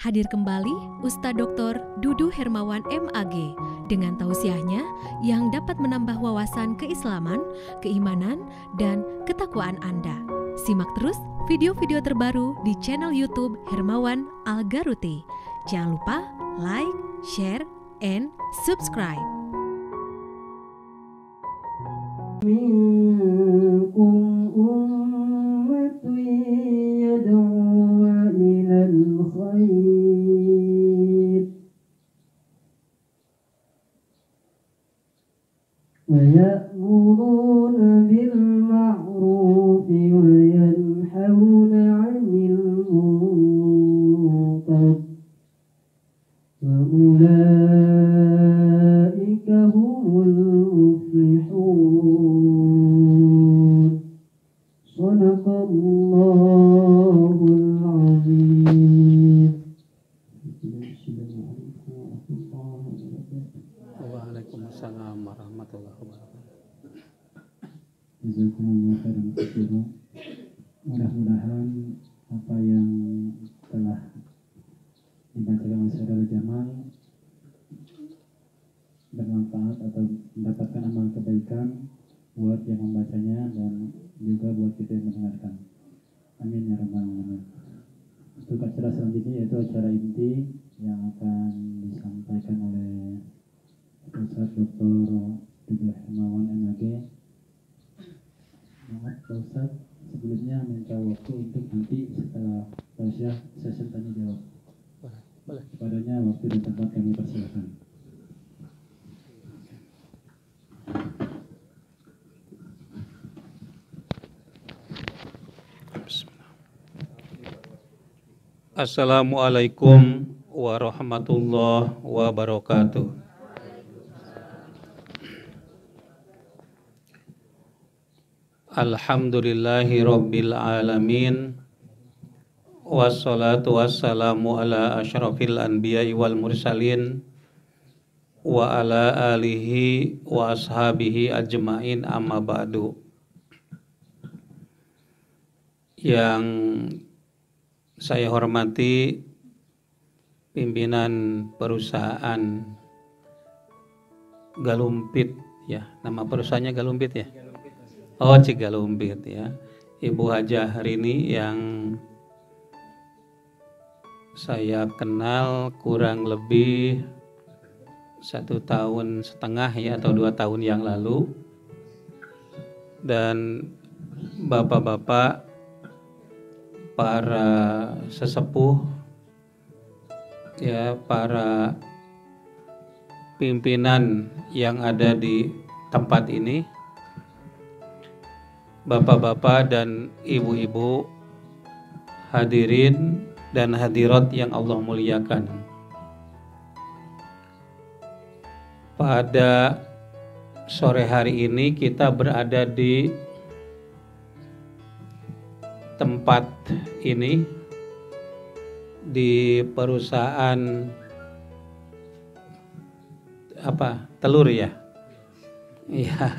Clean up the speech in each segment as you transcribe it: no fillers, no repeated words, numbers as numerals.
Hadir kembali Ustadz Dr. Dudu Hermawan MAG dengan tausiahnya yang dapat menambah wawasan keislaman, keimanan, dan ketakwaan Anda. Simak terus video-video terbaru di channel YouTube Hermawan Al-Garuti. Jangan lupa like, share, and subscribe. منكم أمة يدعون إلى الخير ويأمرون بالمعروف وينهون عن المنكر وأولئك هم المفلحون صدق الله العظيم. Waalaikumsalam warahmatullahi wabarakatuh. Jazakumullah khairan katsiran. Mudah-mudahan apa yang telah dibacakan oleh saudara Jamal bermanfaat atau mendapatkan amal kebaikan buat yang membacanya dan juga buat kita yang mendengarkan. Amin ya rabbal alamin. Untuk acara selanjutnya yaitu acara inti yang akan disampaikan oleh Ustadz Dr. Dudu Hermawan MAG. Maaf Pak Ustadz, sebelumnya minta waktu untuk nanti setelah tausiah sesi tanya jawab. Boleh. Kepadanya waktu dan tempat kami persilakan. Assalamualaikum warahmatullahi wabarakatuh. Alhamdulillahi rabbil alamin. Wassalatu wassalamu ala asyrafil anbiya'i wal mursalin wa ala alihi wa ashabihi ajma'in amma ba'du. Yang saya hormati pimpinan perusahaan Galumpit ya, nama perusahaannya Galumpit ya? Oh, Cigalumpit ya. Ibu Hajah Rini yang saya kenal kurang lebih 1,5 tahun ya atau 2 tahun yang lalu, dan bapak-bapak para sesepuh ya, para pimpinan yang ada di tempat ini, bapak-bapak dan ibu-ibu, hadirin dan hadirat yang Allah muliakan. Pada sore hari ini kita berada di tempat ini di perusahaan apa? Telur ya? Iya.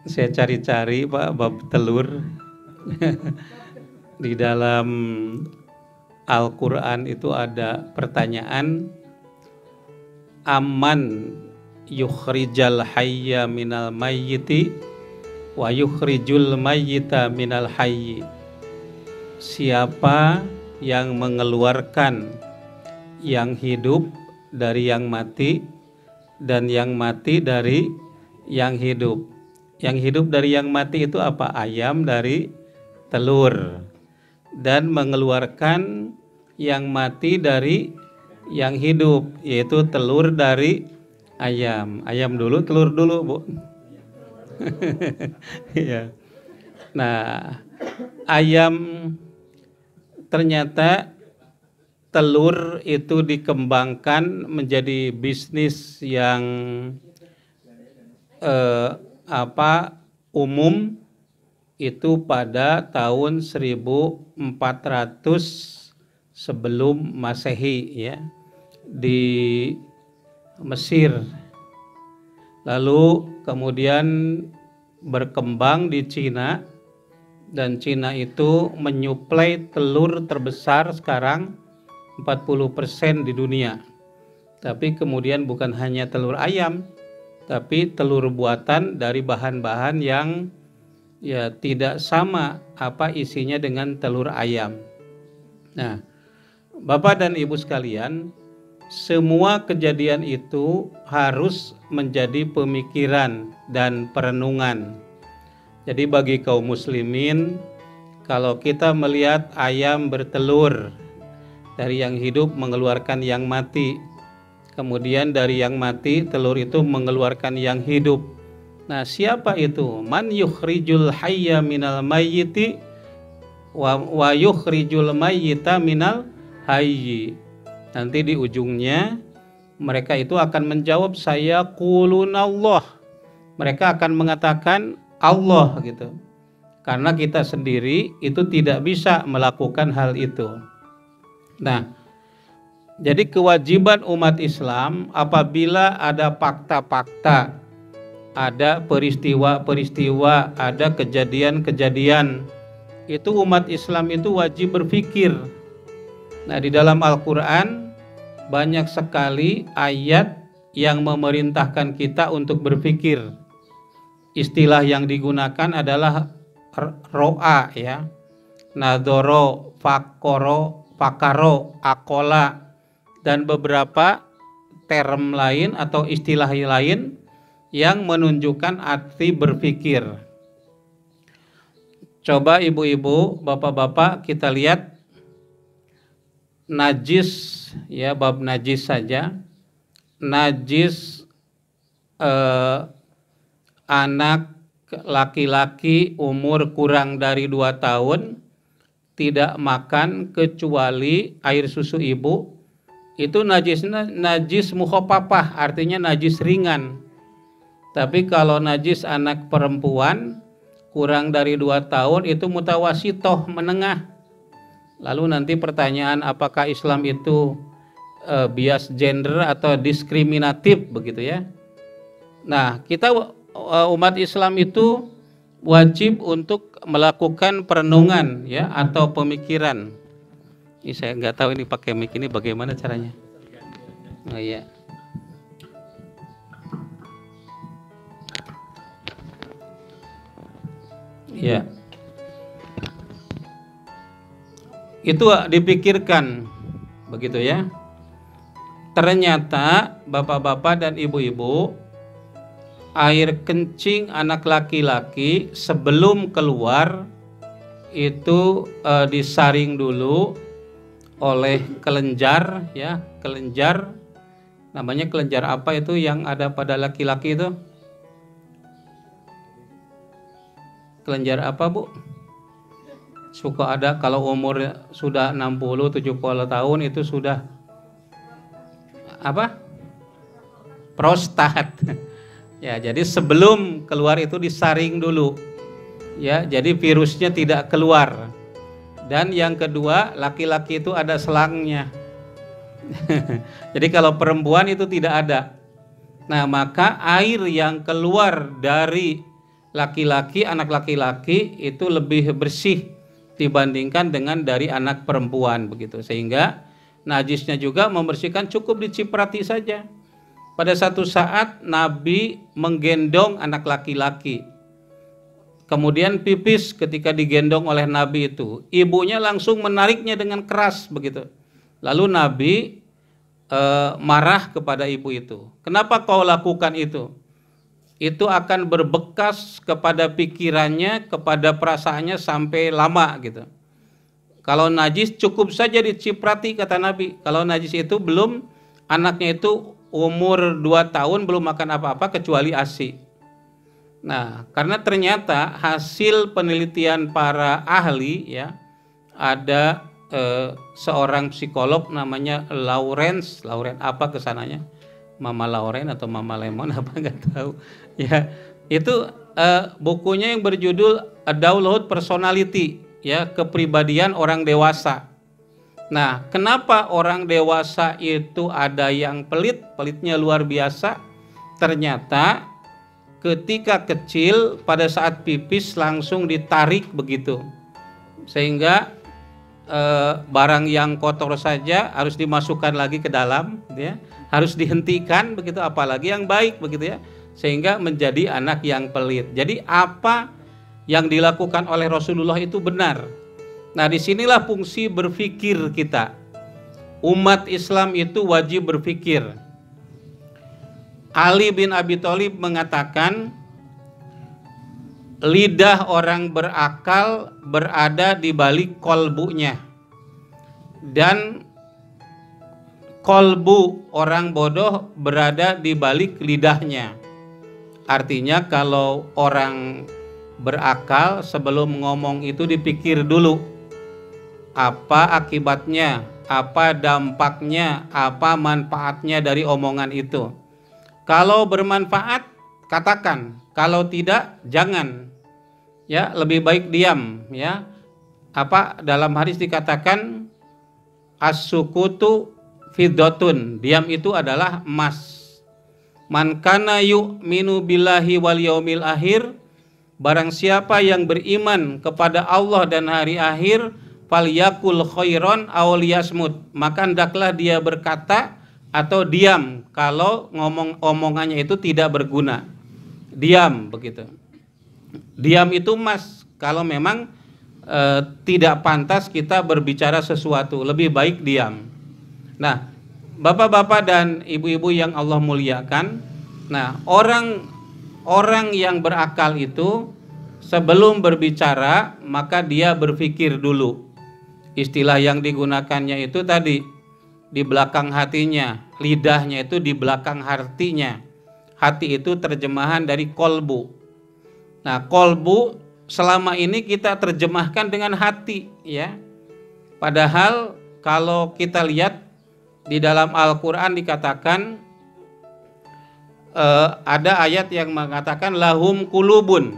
Saya cari-cari Pak bab telur. Di dalam Al-Quran itu ada pertanyaan, aman yukhrijal hayya minal mayyiti wa yukhrijul mayyita minal hayyi. Siapa yang mengeluarkan yang hidup dari yang mati dan yang mati dari yang hidup. Yang hidup dari yang mati itu apa? Ayam dari telur. Dan mengeluarkan yang mati dari yang hidup, yaitu telur dari ayam. Ayam dulu, telur dulu, Bu. Ya. Nah, ayam ternyata telur itu dikembangkan menjadi bisnis yang umum itu pada tahun 1400 sebelum Masehi ya, di Mesir. Lalu kemudian berkembang di Cina Dan Cina itu menyuplai telur terbesar sekarang 40% di dunia. Tapi kemudian bukan hanya telur ayam, tapi telur buatan dari bahan-bahan yang ya tidak sama apa isinya dengan telur ayam. Nah, Bapak dan Ibu sekalian, semua kejadian itu harus menjadi pemikiran dan perenungan. Jadi bagi kaum muslimin, kalau kita melihat ayam bertelur, dari yang hidup mengeluarkan yang mati, kemudian dari yang mati telur itu mengeluarkan yang hidup. Nah, siapa itu? Man yukhrijul hayya minal mayyiti wa yukhrijul mayyita minal hayyi. Nanti di ujungnya mereka itu akan menjawab saya qulunallah. Mereka akan mengatakan Allah gitu. Karena kita sendiri itu tidak bisa melakukan hal itu. Nah, jadi kewajiban umat Islam apabila ada fakta-fakta, ada peristiwa-peristiwa, ada kejadian-kejadian, itu umat Islam itu wajib berpikir. Nah, di dalam Al-Quran banyak sekali ayat yang memerintahkan kita untuk berpikir. Istilah yang digunakan adalah ro'a ya, nadoro, fakaro, akola, dan beberapa term lain atau istilah lain yang menunjukkan arti berpikir. Coba ibu-ibu, bapak-bapak kita lihat najis ya, bab najis saja. Najis anak laki-laki umur kurang dari 2 tahun tidak makan kecuali air susu ibu, itu najis mukhafafah, artinya najis ringan. Tapi kalau najis anak perempuan kurang dari 2 tahun itu mutawasitoh, menengah. Lalu nanti pertanyaan, apakah Islam itu bias gender atau diskriminatif begitu ya. Nah, kita umat Islam itu wajib untuk melakukan perenungan ya, atau pemikiran. Ini saya nggak tahu ini pakai mic ini bagaimana caranya. Oh iya. Ya. Itu dipikirkan begitu ya. Ternyata bapak-bapak dan ibu-ibu, air kencing anak laki-laki sebelum keluar itu disaring dulu oleh kelenjar ya, kelenjar, namanya kelenjar apa itu yang ada pada laki-laki itu? Kelenjar apa, Bu? Suka ada kalau umur sudah 60 70 tahun itu sudah apa? Prostat. Ya, jadi sebelum keluar itu disaring dulu. Ya, jadi virusnya tidak keluar. Dan yang kedua, laki-laki itu ada selangnya. Jadi kalau perempuan itu tidak ada. Nah, maka air yang keluar dari laki-laki, anak laki-laki itu lebih bersih dibandingkan dengan dari anak perempuan begitu. Sehingga najisnya juga membersihkan, cukup diciprati saja. Pada satu saat Nabi menggendong anak laki-laki. Kemudian pipis ketika digendong oleh Nabi itu. Ibunya langsung menariknya dengan keras begitu. Lalu Nabi marah kepada ibu itu. Kenapa kau lakukan itu? Itu akan berbekas kepada pikirannya, kepada perasaannya sampai lama gitu. Kalau najis cukup saja diciprati kata Nabi. Kalau najis itu belum, anaknya itu umur 2 tahun belum makan apa-apa kecuali ASI. Nah, karena ternyata hasil penelitian para ahli ya, ada seorang psikolog namanya Lawrence apa kesananya? Mama Lauren atau Mama Lemon apa nggak tahu. Ya, itu bukunya yang berjudul Adulthood Personality ya, kepribadian orang dewasa. Nah, kenapa orang dewasa itu ada yang pelit, pelitnya luar biasa? Ternyata ketika kecil pada saat pipis langsung ditarik begitu, sehingga barang yang kotor saja harus dimasukkan lagi ke dalam, ya, harus dihentikan begitu, apalagi yang baik begitu ya, sehingga menjadi anak yang pelit. Jadi apa yang dilakukan oleh Rasulullah itu benar. Nah, disinilah fungsi berpikir kita. Umat Islam itu wajib berpikir. Ali bin Abi Thalib mengatakan, lidah orang berakal berada di balik kolbunya, dan kolbu orang bodoh berada di balik lidahnya. Artinya kalau orang berakal sebelum ngomong itu dipikir dulu apa akibatnya, apa dampaknya, apa manfaatnya dari omongan itu. Kalau bermanfaat katakan, kalau tidak jangan. Ya, lebih baik diam, ya. Apa dalam hadis dikatakan as-sukutu fiddatun, diam itu adalah emas. Man kana yu'minu billahi wal yaumil akhir, barang siapa yang beriman kepada Allah dan hari akhir, falyakul khairon aw liyasmut, maka hendaklah dia berkata atau diam kalau omongannya itu tidak berguna. Diam begitu. Diam itu emas kalau memang tidak pantas kita berbicara sesuatu, lebih baik diam. Nah, bapak-bapak dan ibu-ibu yang Allah muliakan, nah, orang yang berakal itu sebelum berbicara maka dia berpikir dulu. Istilah yang digunakannya itu tadi, di belakang hatinya, lidahnya itu di belakang hatinya. Hati itu terjemahan dari kolbu. Nah, kolbu selama ini kita terjemahkan dengan hati, ya. Padahal kalau kita lihat di dalam Al-Quran dikatakan, ada ayat yang mengatakan lahum kulubun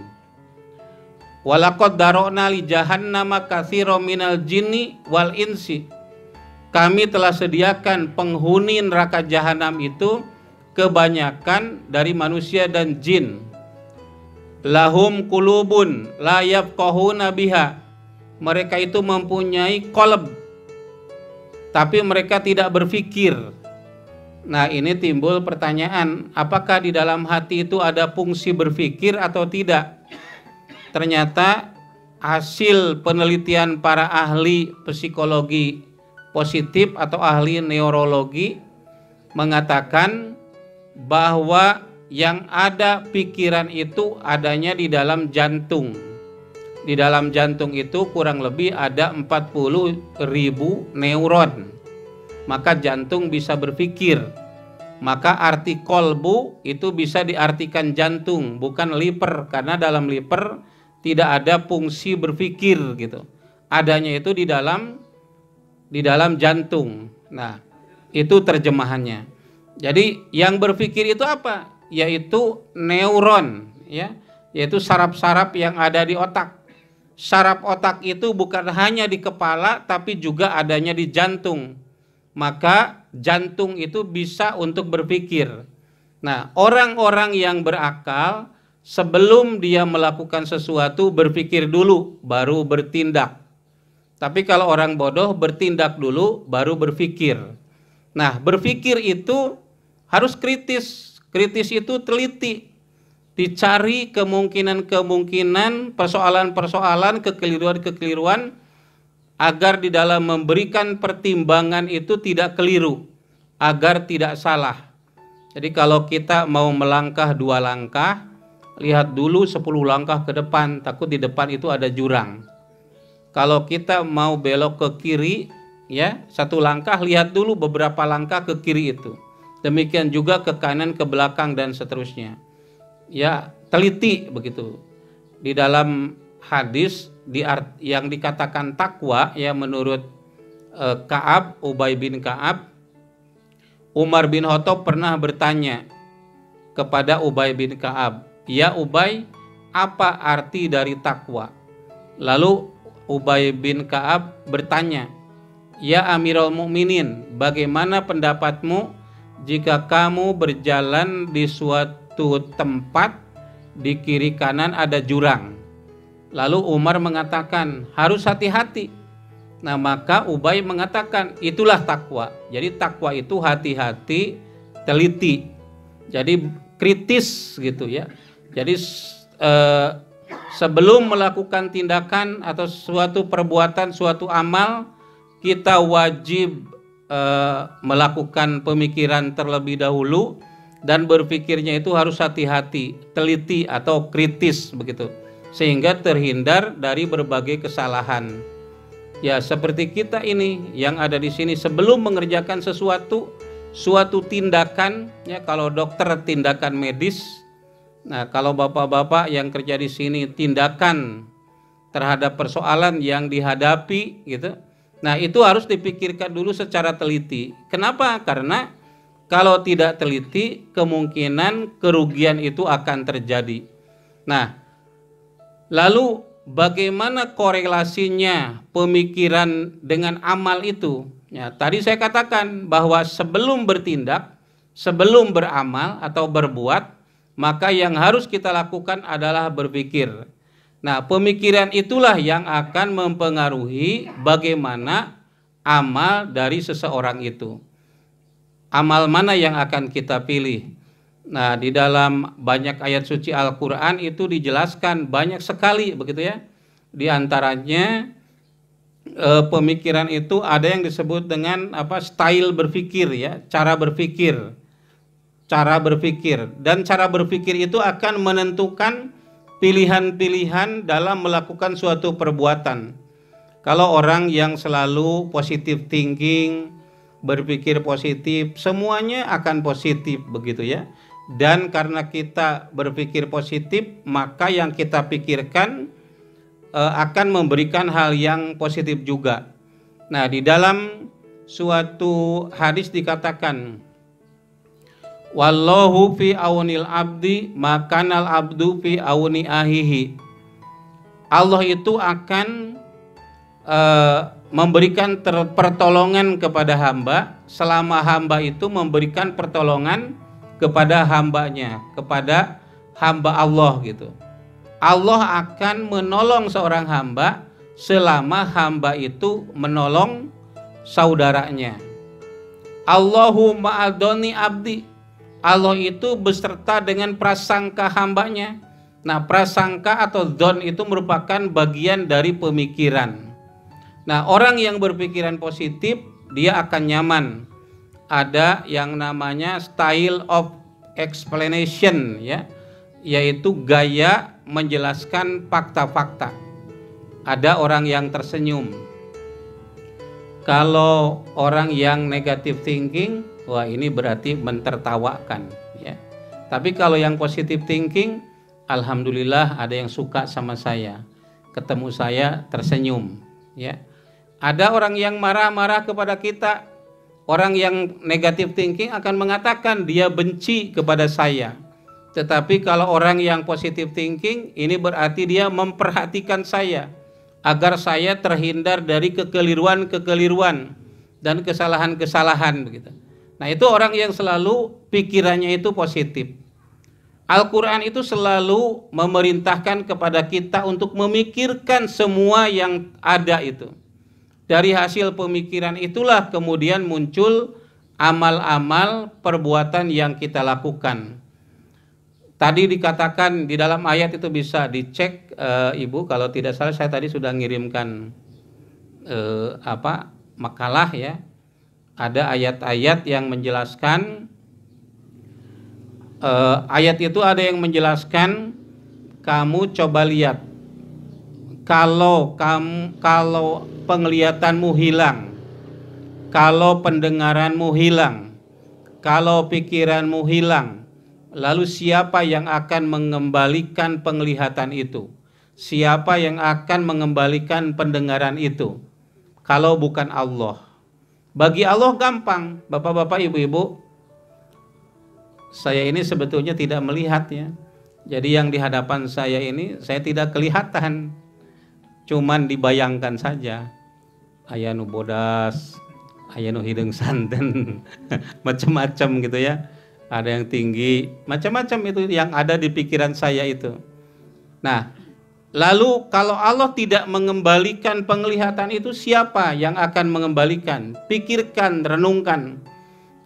walaqad darokna li jahannama katsiran minal jinni wal insi. Kami telah sediakan penghuni neraka jahanam itu kebanyakan dari manusia dan jin. Lahum kulubun la yafqahuna biha. Mereka itu mempunyai qalb, tapi mereka tidak berpikir. Nah, ini timbul pertanyaan, apakah di dalam hati itu ada fungsi berpikir atau tidak? Ternyata hasil penelitian para ahli psikologi positif atau ahli neurologi mengatakan bahwa yang ada pikiran itu adanya di dalam jantung. Di dalam jantung itu kurang lebih ada 40.000 neuron. Maka jantung bisa berpikir. Maka arti kolbu itu bisa diartikan jantung, bukan liver, karena dalam liver tidak ada fungsi berpikir gitu. Adanya itu di dalam jantung. Nah, itu terjemahannya. Jadi yang berpikir itu apa? Yaitu neuron, ya, yaitu saraf-saraf yang ada di otak. Saraf otak itu bukan hanya di kepala tapi juga adanya di jantung. Maka jantung itu bisa untuk berpikir. Nah, orang-orang yang berakal sebelum dia melakukan sesuatu berpikir dulu baru bertindak. Tapi kalau orang bodoh bertindak dulu baru berpikir. Nah, berpikir itu harus kritis. Kritis itu teliti. Dicari kemungkinan-kemungkinan, persoalan-persoalan, kekeliruan-kekeliruan, agar di dalam memberikan pertimbangan itu tidak keliru, agar tidak salah. Jadi kalau kita mau melangkah 2 langkah, lihat dulu 10 langkah ke depan, takut di depan itu ada jurang. Kalau kita mau belok ke kiri, ya, 1 langkah, lihat dulu beberapa langkah ke kiri itu. Demikian juga ke kanan, ke belakang, dan seterusnya. Ya, teliti begitu. Di dalam hadis yang dikatakan takwa, ya, menurut Ka'ab, Ubay bin Ka'ab, Umar bin Khattab pernah bertanya kepada Ubay bin Ka'ab, "Ya Ubay, apa arti dari takwa?" Lalu Ubay bin Ka'ab bertanya, "Ya Amirul Mukminin, bagaimana pendapatmu jika kamu berjalan di suatu tempat di kiri kanan ada jurang. Lalu Umar mengatakan harus hati-hati. Nah maka Ubay mengatakan itulah takwa. Jadi takwa itu hati-hati, teliti. Jadi kritis gitu ya. Jadi sebelum melakukan tindakan atau suatu perbuatan, suatu amal, kita wajib melakukan pemikiran terlebih dahulu dan berpikirnya itu harus hati-hati, teliti atau kritis begitu. Sehingga terhindar dari berbagai kesalahan. Ya seperti kita ini yang ada di sini sebelum mengerjakan suatu tindakan, ya kalau dokter tindakan medis, nah kalau bapak-bapak yang kerja di sini tindakan terhadap persoalan yang dihadapi gitu. Nah itu harus dipikirkan dulu secara teliti. Kenapa? Karena kalau tidak teliti kemungkinan kerugian itu akan terjadi. Nah lalu bagaimana korelasinya pemikiran dengan amal itu? Ya, tadi saya katakan bahwa sebelum bertindak, sebelum beramal atau berbuat, maka yang harus kita lakukan adalah berpikir. Nah, pemikiran itulah yang akan mempengaruhi bagaimana amal dari seseorang itu. Amal mana yang akan kita pilih? Nah, di dalam banyak ayat suci Al-Quran itu dijelaskan banyak sekali begitu ya. Di antaranya pemikiran itu ada yang disebut dengan style berpikir ya, cara berpikir. Dan cara berpikir itu akan menentukan pilihan-pilihan dalam melakukan suatu perbuatan. Kalau orang yang selalu positive thinking, berpikir positif, semuanya akan positif begitu ya. Dan karena kita berpikir positif, maka yang kita pikirkan akan memberikan hal yang positif juga. Nah, di dalam suatu hadis dikatakan, wallahu fi aunil abdi makanal abdu fi auni ahihi. Allah itu akan memberikan pertolongan kepada hamba selama hamba itu memberikan pertolongan kepada hambanya, kepada hamba Allah gitu. Allah akan menolong seorang hamba selama hamba itu menolong saudaranya. Allahu ma'adoni abdi. Allah itu beserta dengan prasangka hambanya. Nah, prasangka atau dzon itu merupakan bagian dari pemikiran. Nah, orang yang berpikiran positif, dia akan nyaman. Ada yang namanya style of explanation ya, yaitu gaya menjelaskan fakta-fakta. Ada orang yang tersenyum. Kalau orang yang negative thinking, wah ini berarti mentertawakan ya. Tapi kalau yang positive thinking, alhamdulillah ada yang suka sama saya. Ketemu saya tersenyum ya. Ada orang yang marah-marah kepada kita. Orang yang negative thinking akan mengatakan dia benci kepada saya. Tetapi kalau orang yang positive thinking, ini berarti dia memperhatikan saya agar saya terhindar dari kekeliruan-kekeliruan dan kesalahan-kesalahan begitu. Nah, itu orang yang selalu pikirannya itu positif. Al-Quran itu selalu memerintahkan kepada kita untuk memikirkan semua yang ada itu. Dari hasil pemikiran itulah kemudian muncul amal-amal perbuatan yang kita lakukan. Tadi dikatakan di dalam ayat itu bisa dicek Ibu, kalau tidak salah saya tadi sudah ngirimkan makalah ya. Ada ayat-ayat yang menjelaskan, ayat itu ada yang menjelaskan, kamu coba lihat, kalau penglihatanmu hilang, kalau pendengaranmu hilang, kalau pikiranmu hilang, lalu siapa yang akan mengembalikan penglihatan itu? Siapa yang akan mengembalikan pendengaran itu? Kalau bukan Allah. Bagi Allah gampang, bapak-bapak, ibu-ibu. Saya ini sebetulnya tidak melihat ya. Jadi yang di hadapan saya ini saya tidak kelihatan. Cuman dibayangkan saja. Aya nu bodas, aya nu hidung santen, macam-macam gitu ya. ada yang tinggi, macam-macam itu yang ada di pikiran saya itu. Nah, lalu kalau Allah tidak mengembalikan penglihatan itu, siapa yang akan mengembalikan? Pikirkan, renungkan.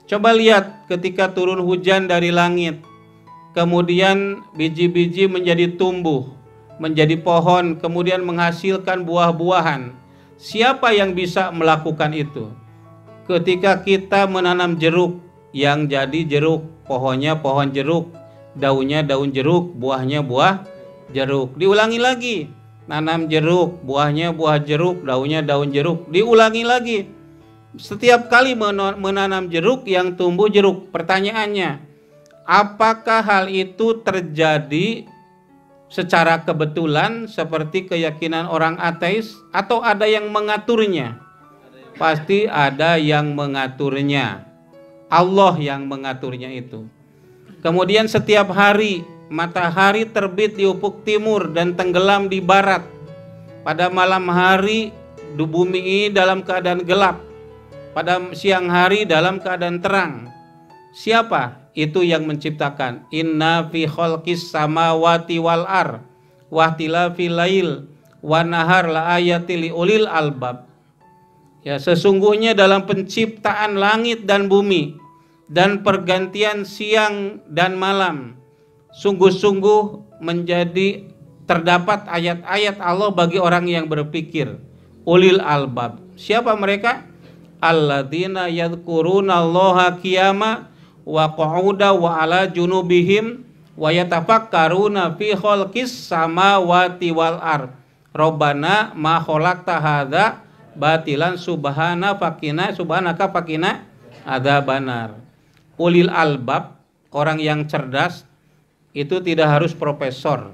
Coba lihat ketika turun hujan dari langit, kemudian biji-biji menjadi tumbuh, menjadi pohon, kemudian menghasilkan buah-buahan. Siapa yang bisa melakukan itu? Ketika kita menanam jeruk, yang jadi jeruk, pohonnya pohon jeruk, daunnya daun jeruk, buahnya buah jeruk. Diulangi lagi, nanam jeruk, buahnya buah jeruk, daunnya daun jeruk. Diulangi lagi. Setiap kali menanam jeruk, yang tumbuh jeruk. Pertanyaannya, apakah hal itu terjadi secara kebetulan seperti keyakinan orang ateis, atau ada yang mengaturnya? Pasti ada yang mengaturnya. Allah yang mengaturnya itu. Kemudian setiap hari matahari terbit di ufuk timur dan tenggelam di barat. Pada malam hari bumi ini dalam keadaan gelap, pada siang hari dalam keadaan terang. Siapa itu yang menciptakan? Inna fi khalqis samawati wal ar wa ikhtilafil lail wan nahar la ayatil liulil albab. Ya, sesungguhnya dalam penciptaan langit dan bumi dan pergantian siang dan malam, sungguh-sungguh menjadi terdapat ayat-ayat Allah bagi orang yang berpikir, ulil albab. Siapa mereka? Alladzina yadhkurunallaha qiyama wa qu'uda wa ala junubihim wa yatafakkaruna fi khalqis samawati wal ard. Rabbana ma khalaqta hadza batilan subhanaka fakina adzabannar. Ulil albab, orang yang cerdas itu tidak harus profesor.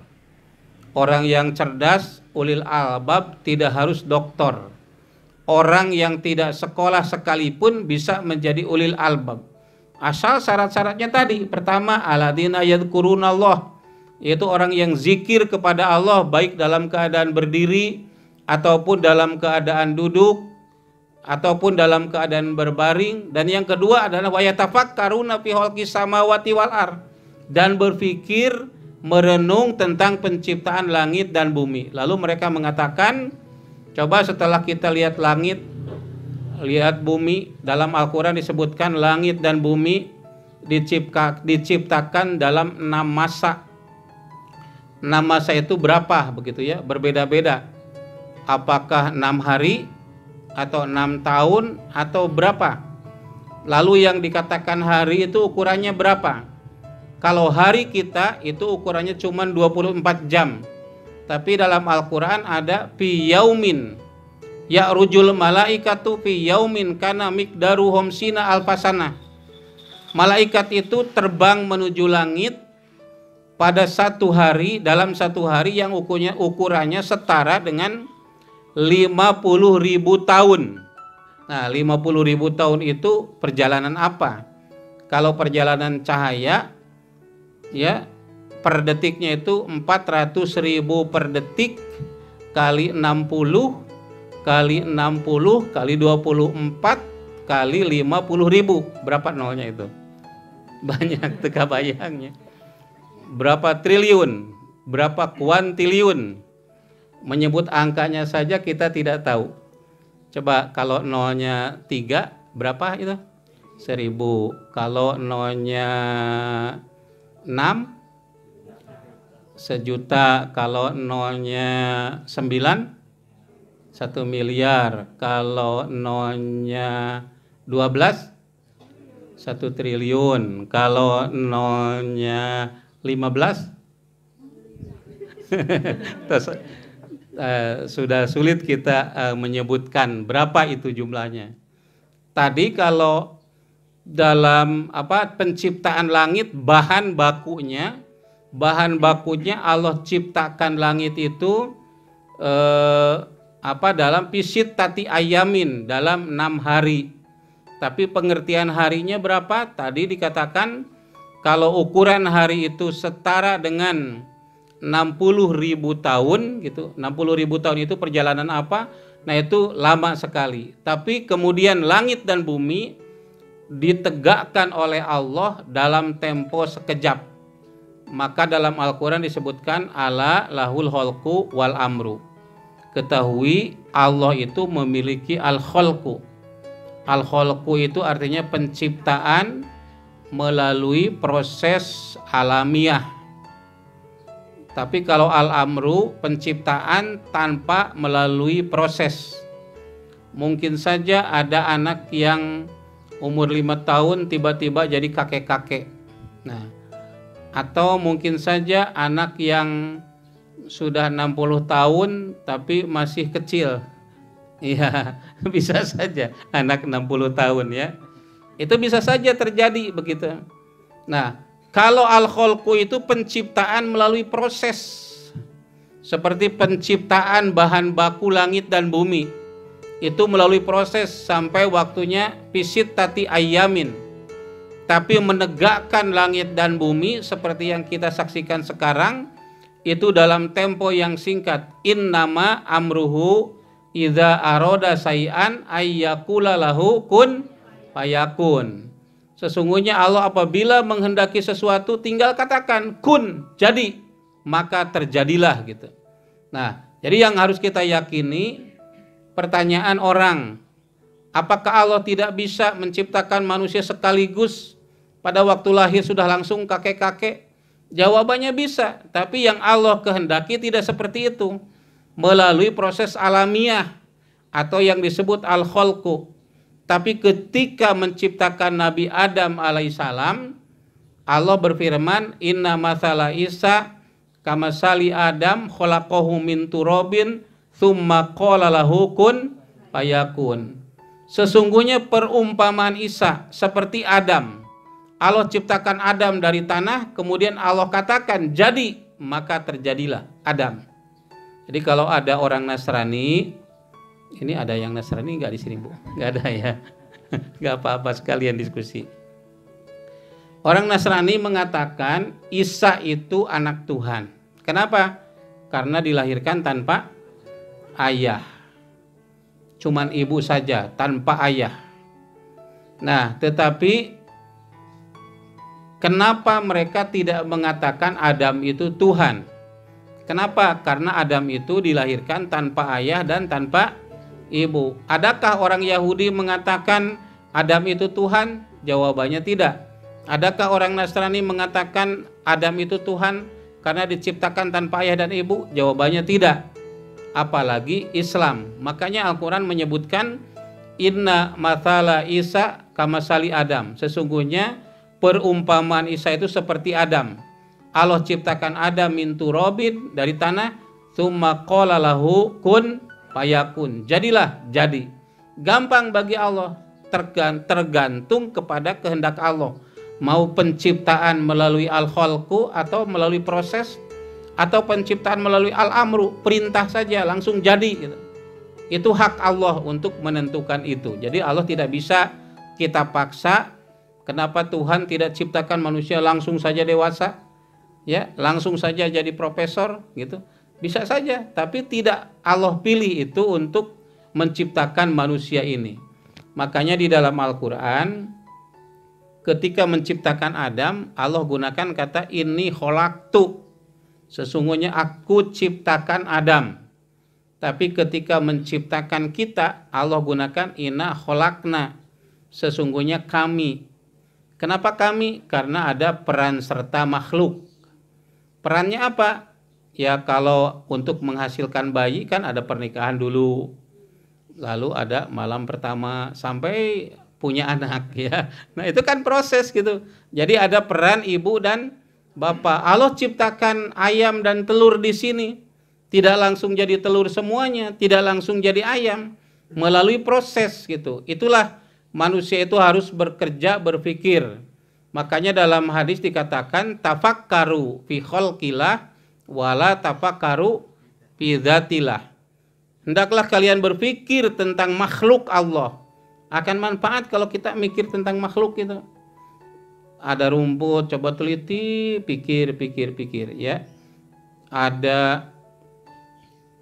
Orang yang cerdas, ulil albab, tidak harus doktor. Orang yang tidak sekolah sekalipun bisa menjadi ulil albab. Asal syarat-syaratnya tadi. Pertama, alladzina yadhkurunallah, yaitu orang yang zikir kepada Allah baik dalam keadaan berdiri ataupun dalam keadaan duduk ataupun dalam keadaan berbaring. Dan yang kedua adalah wa yatafakkaruna fi khalqis samawati wal ard, dan berpikir, merenung tentang penciptaan langit dan bumi. Lalu mereka mengatakan, coba setelah kita lihat langit, lihat bumi, dalam Al-Quran disebutkan langit dan bumi diciptakan dalam 6 masa. 6 masa itu berapa begitu ya? Berbeda-beda. Apakah 6 hari atau 6 tahun atau berapa? Lalu yang dikatakan hari itu ukurannya berapa? Kalau hari kita itu ukurannya cuma 24 jam. Tapi dalam Al-Quran ada fi yaumin ya'rujul malaikatu fi yaumin kana miqdaruhum sina alfasana. Malaikat itu terbang menuju langit pada satu hari, dalam satu hari yang ukurannya setara dengan 50.000 tahun. Nah, 50.000 tahun itu perjalanan apa? Kalau perjalanan cahaya, ya, per detiknya itu 400.000 per detik kali 60 kali 60 kali 24 kali 50.000. Berapa nolnya itu? Banyak teka bayangnya. Berapa triliun, berapa kuantiliun. Menyebut angkanya saja kita tidak tahu. Coba kalau nolnya 3 berapa itu? 1000. Kalau nolnya 6 1.000.000. Kalau nolnya 9 1 miliar. Kalau nolnya 12 1 triliun. Kalau nolnya 15 sudah sulit kita menyebutkan berapa itu jumlahnya. Tadi kalau dalam penciptaan langit, bahan bakunya Allah ciptakan langit itu dalam pisit tati ayamin, dalam 6 hari. Tapi pengertian harinya berapa? Tadi dikatakan kalau ukuran hari itu setara dengan 60.000 tahun gitu. 60.000 tahun itu perjalanan apa? Nah, itu lama sekali. Tapi kemudian langit dan bumi ditegakkan oleh Allah dalam tempo sekejap. Maka dalam Al-Quran disebutkan ala lahul khalqu wal amru. Ketahui Allah itu memiliki al-khalqu. Al-khalqu itu artinya penciptaan melalui proses alamiah. Tapi kalau al-amru penciptaan tanpa melalui proses. Mungkin saja ada anak yang umur 5 tahun tiba-tiba jadi kakek-kakek. Nah, atau mungkin saja anak yang sudah 60 tahun tapi masih kecil. Iya, bisa saja anak 60 tahun ya. Itu bisa saja terjadi begitu. Nah, kalau al-khalqu itu penciptaan melalui proses. Seperti penciptaan bahan baku langit dan bumi. Itu melalui proses sampai waktunya fisit tati ayamin. Tapi menegakkan langit dan bumi seperti yang kita saksikan sekarang itu dalam tempo yang singkat. Innama amruhu idza aroda sayan ayyakula lahu kun fayakun. Sesungguhnya Allah apabila menghendaki sesuatu tinggal katakan kun, jadi, maka terjadilah gitu. Nah, jadi yang harus kita yakini, pertanyaan orang, apakah Allah tidak bisa menciptakan manusia sekaligus pada waktu lahir sudah langsung kakek-kakek? Jawabannya bisa, tapi yang Allah kehendaki tidak seperti itu. Melalui proses alamiah atau yang disebut al-khalqu. Tapi ketika menciptakan Nabi Adam alaihissalam, Allah berfirman, inna mathala Isa kamasali Adam khalaqahu min turabin tsumma qala lahu kun fayakun. Sesungguhnya perumpamaan Isa seperti Adam. Allah ciptakan Adam dari tanah, kemudian Allah katakan jadi, maka terjadilah Adam. Jadi kalau ada orang Nasrani, ini ada yang Nasrani nggak di sini, Bu? Nggak ada ya? Nggak apa-apa, sekalian diskusi. Orang Nasrani mengatakan Isa itu anak Tuhan. Kenapa? Karena dilahirkan tanpa ayah. Cuman ibu saja, tanpa ayah. Nah, tetapi kenapa mereka tidak mengatakan Adam itu Tuhan? Kenapa? Karena Adam itu dilahirkan tanpa ayah dan tanpa ibu. Adakah orang Yahudi mengatakan Adam itu Tuhan? Jawabannya tidak. Adakah orang Nasrani mengatakan Adam itu Tuhan karena diciptakan tanpa ayah dan ibu? Jawabannya tidak. Apalagi Islam. Makanya Al-Quran menyebutkan inna mathala Isa kamasali Adam. Sesungguhnya perumpamaan Isa itu seperti Adam. Allah ciptakan Adam min turabin, dari tanah, tsumma qala lahu kun fayakun. Jadilah, jadi. Gampang bagi Allah, tergantung kepada kehendak Allah. Mau penciptaan melalui al-khalqu atau melalui proses, atau penciptaan melalui al-amru, perintah saja langsung jadi gitu. Itu hak Allah untuk menentukan itu. Jadi Allah tidak bisa kita paksa. Kenapa Tuhan tidak ciptakan manusia langsung saja dewasa? Ya, langsung saja jadi profesor gitu. Bisa saja, tapi tidak Allah pilih itu untuk menciptakan manusia ini. Makanya di dalam Al-Qur'an ketika menciptakan Adam, Allah gunakan kata inni khalaqtu. Sesungguhnya aku ciptakan Adam. Tapi ketika menciptakan kita, Allah gunakan inna khalaqna. Sesungguhnya kami. Kenapa kami? Karena ada peran serta makhluk. Perannya apa? Ya kalau untuk menghasilkan bayi kan ada pernikahan dulu. Lalu ada malam pertama sampai punya anak ya. Nah, itu kan proses gitu. Jadi ada peran ibu dan bapak. Allah ciptakan ayam dan telur di sini. Tidak langsung jadi telur semuanya, tidak langsung jadi ayam, melalui proses gitu. Itulah manusia itu harus bekerja, berpikir. Makanya dalam hadis dikatakan tafakkaru fi khalqillah wala tafakkaru fi dzatillah. Hendaklah kalian berpikir tentang makhluk Allah. Akan manfaat kalau kita mikir tentang makhluk itu. Ada rumput, coba teliti, pikir ya. Ada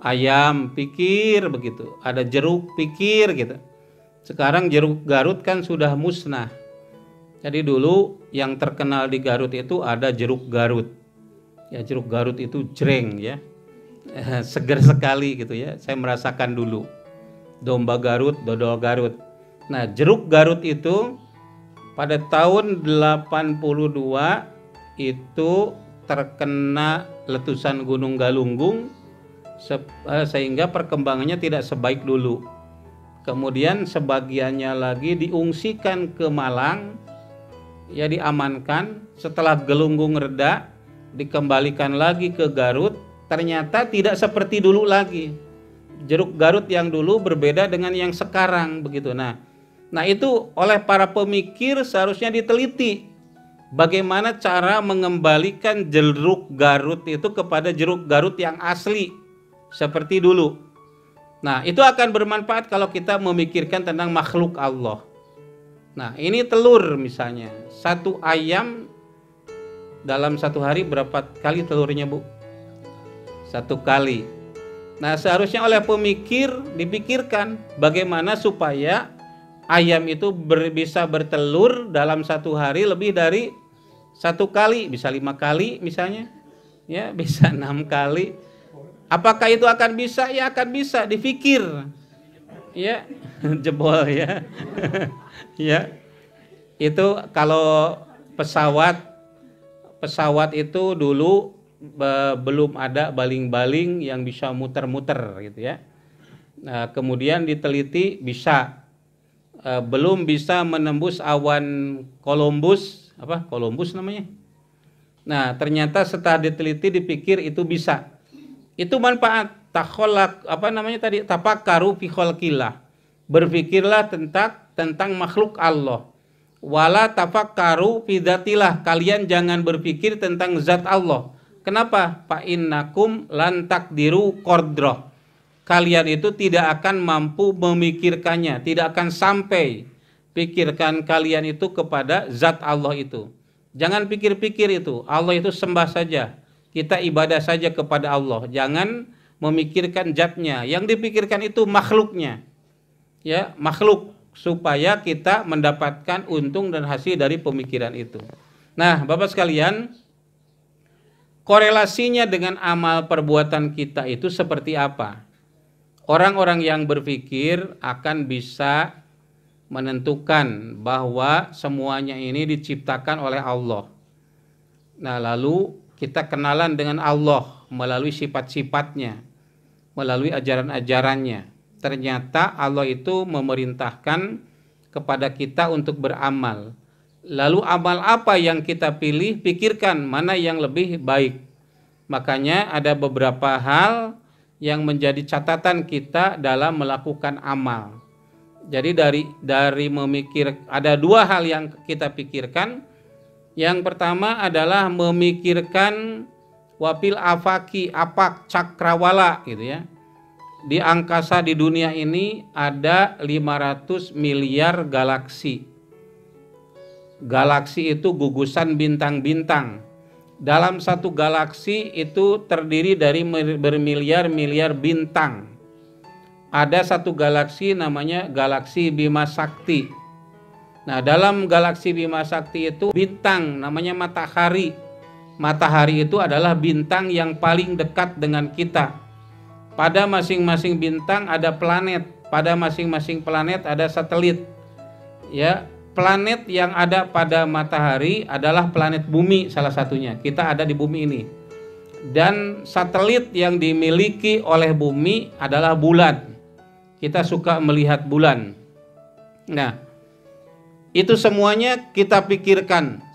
ayam, pikir begitu. Ada jeruk, pikir gitu. Sekarang jeruk Garut kan sudah musnah. Jadi dulu yang terkenal di Garut itu ada jeruk Garut. Ya, jeruk Garut itu jreng ya. Seger sekali gitu ya. Saya merasakan dulu. Domba Garut, dodol Garut. Nah, jeruk Garut itu pada tahun 82 itu terkena letusan Gunung Galunggung sehingga perkembangannya tidak sebaik dulu. Kemudian sebagiannya lagi diungsikan ke Malang, ya diamankan. Setelah Galunggung reda, dikembalikan lagi ke Garut. Ternyata tidak seperti dulu lagi. Jeruk Garut yang dulu berbeda dengan yang sekarang begitu. Nah itu oleh para pemikir seharusnya diteliti bagaimana cara mengembalikan jeruk Garut itu kepada jeruk Garut yang asli seperti dulu. Nah, itu akan bermanfaat kalau kita memikirkan tentang makhluk Allah. Nah, ini telur misalnya. Satu ayam dalam satu hari berapa kali telurnya, Bu? 1 kali. Nah, seharusnya oleh pemikir dipikirkan bagaimana supaya ayam itu bisa bertelur dalam satu hari lebih dari 1 kali, bisa 5 kali misalnya, ya bisa 6 kali. Apakah itu akan bisa? Ya akan bisa, dipikir. Ya, jebol ya. Ya. Itu kalau pesawat itu dulu belum ada baling-baling yang bisa muter-muter gitu ya. Nah, kemudian diteliti bisa belum bisa menembus awan Columbus namanya. Nah, ternyata setelah diteliti dipikir itu bisa. Itu manfaat tafakkaru fi khalqillah. Berpikirlah tentang makhluk Allah. Wala tafakkaru fi dzatillah. Kalian jangan berpikir tentang zat Allah. Kenapa? Fa innakum lan taqdiru qadrah. Kalian itu tidak akan mampu memikirkannya, tidak akan sampai pikirkan kalian itu kepada zat Allah itu. Jangan pikir-pikir itu. Allah itu sembah saja. Kita ibadah saja kepada Allah. Jangan memikirkan zatnya. Yang dipikirkan itu makhluknya. Ya, makhluk supaya kita mendapatkan untung dan hasil dari pemikiran itu. Nah, Bapak sekalian, korelasinya dengan amal perbuatan kita itu seperti apa? Orang-orang yang berpikir akan bisa menentukan bahwa semuanya ini diciptakan oleh Allah. Nah, lalu kita kenalan dengan Allah melalui sifat-sifatnya, melalui ajaran-ajarannya. Ternyata Allah itu memerintahkan kepada kita untuk beramal. Lalu amal apa yang kita pilih, pikirkan mana yang lebih baik. Makanya ada beberapa hal yang menjadi catatan kita dalam melakukan amal. Jadi dari memikir, ada 2 hal yang kita pikirkan. Yang pertama adalah memikirkan wafil afaki, apak, cakrawala gitu ya. Di angkasa di dunia ini ada 500 miliar galaksi. Galaksi itu gugusan bintang-bintang. Dalam satu galaksi itu terdiri dari bermiliar-miliar bintang. Ada satu galaksi namanya galaksi Bima Sakti. Nah, dalam galaksi Bima Sakti itu bintang namanya matahari. Matahari itu adalah bintang yang paling dekat dengan kita. Pada masing-masing bintang ada planet, pada masing-masing planet ada satelit. Ya, planet yang ada pada matahari adalah planet bumi salah satunya. Kita ada di bumi ini. Dan satelit yang dimiliki oleh bumi adalah bulan. Kita suka melihat bulan. Nah, itu semuanya kita pikirkan,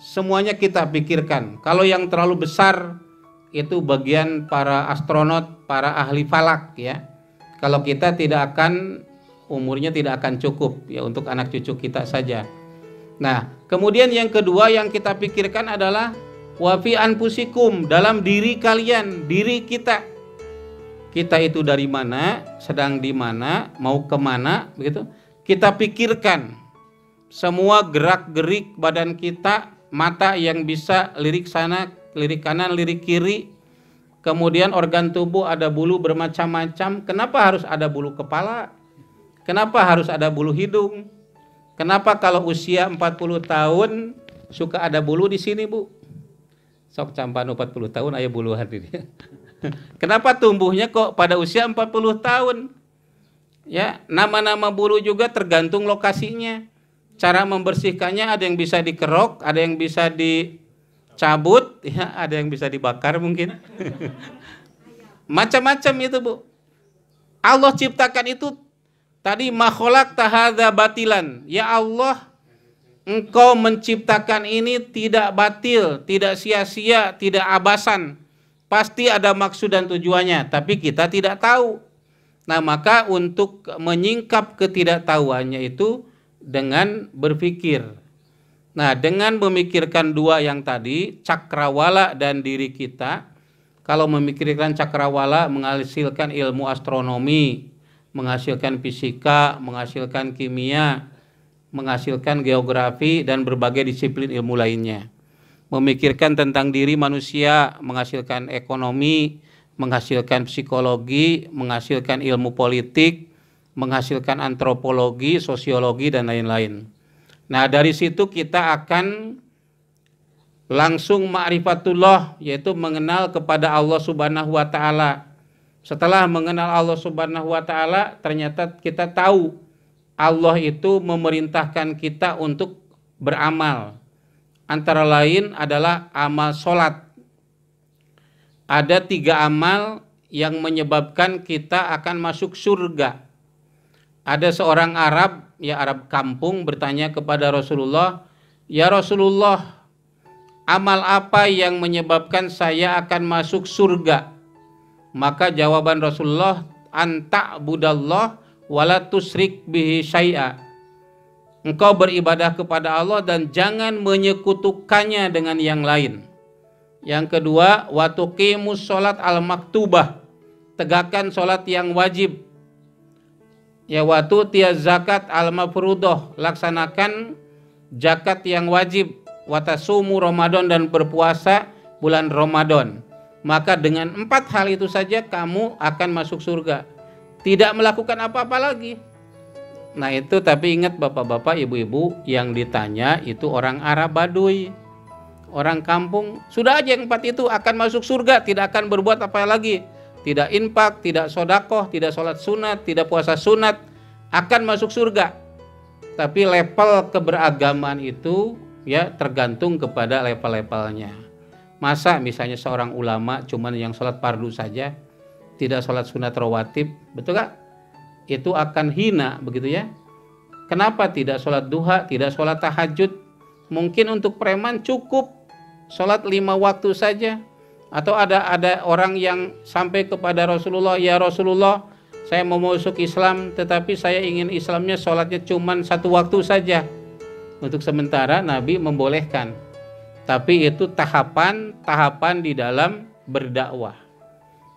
Kalau yang terlalu besar itu bagian para astronot, para ahli falak ya. Kalau kita tidak akan, umurnya tidak akan cukup ya untuk anak cucu kita saja. Nah, kemudian yang kedua yang kita pikirkan adalah wa fi anfusikum, dalam diri kalian, diri kita. Kita itu dari mana, sedang di mana, mau kemana, begitu. Kita pikirkan. Semua gerak-gerik badan kita, mata yang bisa lirik sana, lirik kanan, lirik kiri. Kemudian organ tubuh ada bulu bermacam-macam. Kenapa harus ada bulu kepala? Kenapa harus ada bulu hidung? Kenapa kalau usia 40 tahun suka ada bulu di sini, Bu? Sok campanu 40 tahun aya bulu hati dia. Kenapa tumbuhnya kok pada usia 40 tahun? Ya, nama-nama bulu juga tergantung lokasinya. Cara membersihkannya ada yang bisa dikerok, ada yang bisa dicabut, ya, ada yang bisa dibakar mungkin. Macam-macam itu, Bu. Allah ciptakan itu tadi makhluk tahadza batilan. Ya Allah, Engkau menciptakan ini tidak batil, tidak sia-sia, tidak abasan. Pasti ada maksud dan tujuannya, tapi kita tidak tahu. Nah, maka untuk menyingkap ketidaktahuannya itu dengan berpikir. Nah, dengan memikirkan dua yang tadi, cakrawala dan diri kita. Kalau memikirkan cakrawala menghasilkan ilmu astronomi, menghasilkan fisika, menghasilkan kimia, menghasilkan geografi dan berbagai disiplin ilmu lainnya. Memikirkan tentang diri manusia, menghasilkan ekonomi, menghasilkan psikologi, menghasilkan ilmu politik, menghasilkan antropologi, sosiologi, dan lain-lain. Nah, dari situ kita akan langsung ma'rifatullah, yaitu mengenal kepada Allah Subhanahu wa Ta'ala. Setelah mengenal Allah Subhanahu wa Ta'ala, ternyata kita tahu Allah itu memerintahkan kita untuk beramal. Antara lain adalah amal sholat. Ada 3 amal yang menyebabkan kita akan masuk surga. Ada seorang Arab, ya Arab kampung, bertanya kepada Rasulullah, "Ya Rasulullah, amal apa yang menyebabkan saya akan masuk surga?" Maka jawaban Rasulullah, "Anta budallah wala tusrik bihi syai'a." Engkau beribadah kepada Allah dan jangan menyekutukannya dengan yang lain. Yang kedua, wa tuqimus sholat al-maktubah, tegakkan sholat yang wajib. Ya, wa tu'tiyaz zakat al-mafruḍah, laksanakan zakat yang wajib. Wa tasumu Ramadan, dan berpuasa bulan Ramadan. Maka dengan 4 hal itu saja kamu akan masuk surga. Tidak melakukan apa-apa lagi. Nah itu, tapi ingat bapak-bapak, ibu-ibu, yang ditanya itu orang Arab Baduy, orang kampung. Sudah aja yang 4 itu akan masuk surga, tidak akan berbuat apa lagi. Tidak infak, tidak sodakoh, tidak sholat sunat, tidak puasa sunat, akan masuk surga. Tapi level keberagaman itu ya tergantung kepada level-levelnya. Masa misalnya seorang ulama cuman yang sholat fardu saja, tidak sholat sunat rawatib, betul gak? Itu akan hina, begitu ya. Kenapa tidak sholat duha, tidak sholat tahajud? Mungkin untuk preman cukup sholat 5 waktu saja. Atau ada orang yang sampai kepada Rasulullah, "Ya Rasulullah, saya mau masuk Islam, tetapi saya ingin Islamnya sholatnya cuma 1 waktu saja." Untuk sementara Nabi membolehkan. Tapi itu tahapan di dalam berdakwah.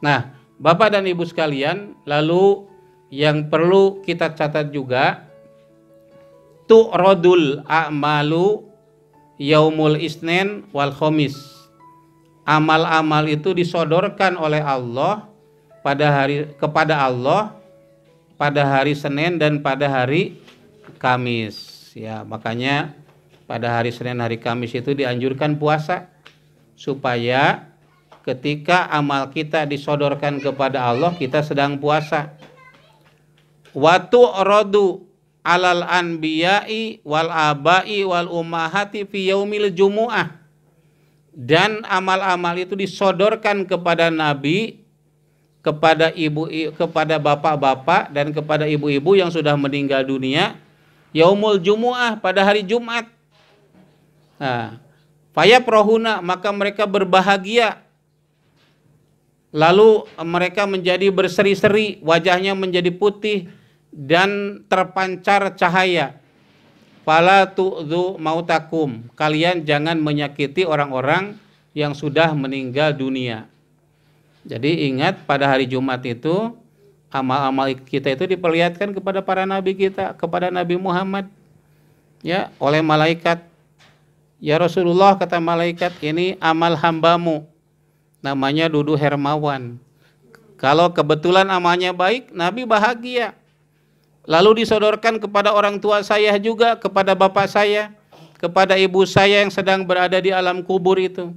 Nah, Bapak dan Ibu sekalian, lalu yang perlu kita catat juga, tu'radul a'malu yaumul isnin wal khamis. Amal-amal itu disodorkan oleh Allah kepada Allah pada hari Senin dan pada hari Kamis. Ya, makanya pada hari Senin, hari Kamis itu dianjurkan puasa supaya ketika amal kita disodorkan kepada Allah, kita sedang puasa. Wa tu'radu alal anbiya'i wal aba'i wal ummahati fi yaumil jumu'ah. Dan amal-amal itu disodorkan kepada Nabi, kepada kepada bapak-bapak dan kepada ibu-ibu yang sudah meninggal dunia, yaumul jumu'ah, pada hari Jumat. Nah, fayafrahuna, maka mereka berbahagia. Lalu mereka menjadi berseri-seri, wajahnya menjadi putih dan terpancar cahaya. Fala tu'dzu mautakum, kalian jangan menyakiti orang-orang yang sudah meninggal dunia. Jadi ingat, pada hari Jumat itu amal-amal kita itu diperlihatkan kepada para nabi kita, kepada Nabi Muhammad, ya, oleh malaikat. "Ya Rasulullah," kata malaikat, "ini amal hambamu, namanya Dudu Hermawan. Kalau kebetulan amalnya baik, Nabi bahagia. lalu disodorkan kepada orang tua saya juga, kepada bapak saya, kepada ibu saya yang sedang berada di alam kubur itu.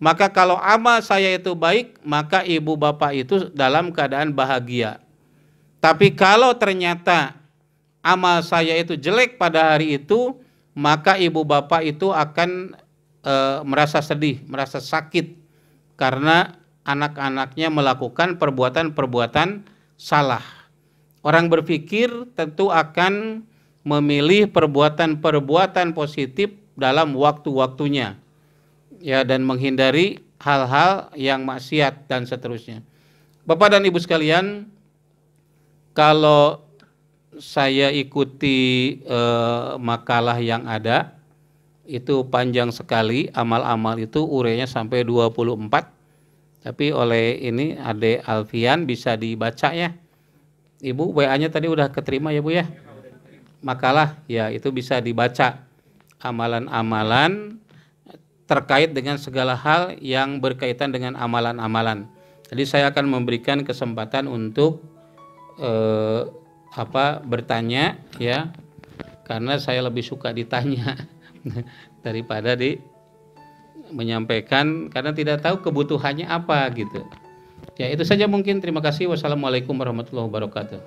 Maka kalau amal saya itu baik, maka ibu bapak itu dalam keadaan bahagia. Tapi kalau ternyata amal saya itu jelek pada hari itu, maka ibu bapak itu akan merasa sedih, merasa sakit karena anak-anaknya melakukan perbuatan-perbuatan salah. Orang berpikir tentu akan memilih perbuatan-perbuatan positif dalam waktu-waktunya, ya, dan menghindari hal-hal yang maksiat dan seterusnya. Bapak dan Ibu sekalian, kalau saya ikuti makalah yang ada, itu panjang sekali, amal-amal itu urainya sampai 24. Tapi oleh ini Ade Alfian bisa dibaca ya. Ibu WA-nya tadi udah keterima ya Bu ya? Makalah ya, itu bisa dibaca. Amalan-amalan terkait dengan segala hal yang berkaitan dengan amalan-amalan. Jadi saya akan memberikan kesempatan untuk bertanya ya. Karena saya lebih suka ditanya daripada menyampaikan, karena tidak tahu kebutuhannya apa gitu. Ya, itu saja mungkin. Terima kasih. Wassalamualaikum warahmatullahi wabarakatuh.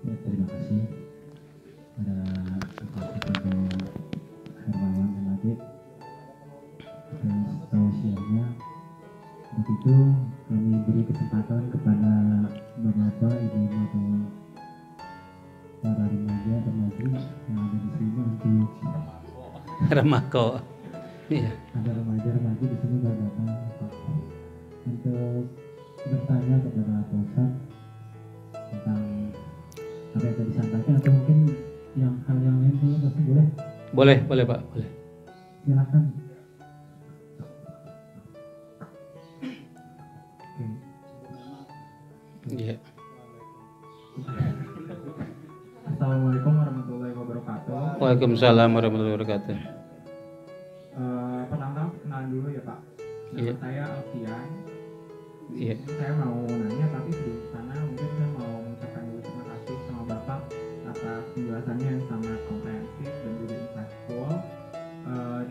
Ya, terima kasih pada Bapak Ibu Hermawan MAG atas tausiahnya. Begitu kami beri kesempatan kepada Bapak, Ibu, atau para remaja-remaji yang ada di sini untuk Remako. Iya. ada remaja-remaji di sini datang untuk bertanya kepada Pak Ustadz tentang apa yang tadi disampaikan, atau mungkin hal yang lain dulu, pasti boleh. Boleh Pak, boleh. Silakan. Oke. Iya. Assalamualaikum warahmatullahi wabarakatuh. Waalaikumsalam warahmatullahi wabarakatuh. Pertama kenalan dulu ya Pak. Nama Iya. saya Alfian. Iya. Saya mau nanya, tapi sebelum sana mungkin saya mau mengucapkan dulu terima kasih sama Bapak atas penjelasannya yang sangat komprehensif dan juga insightful.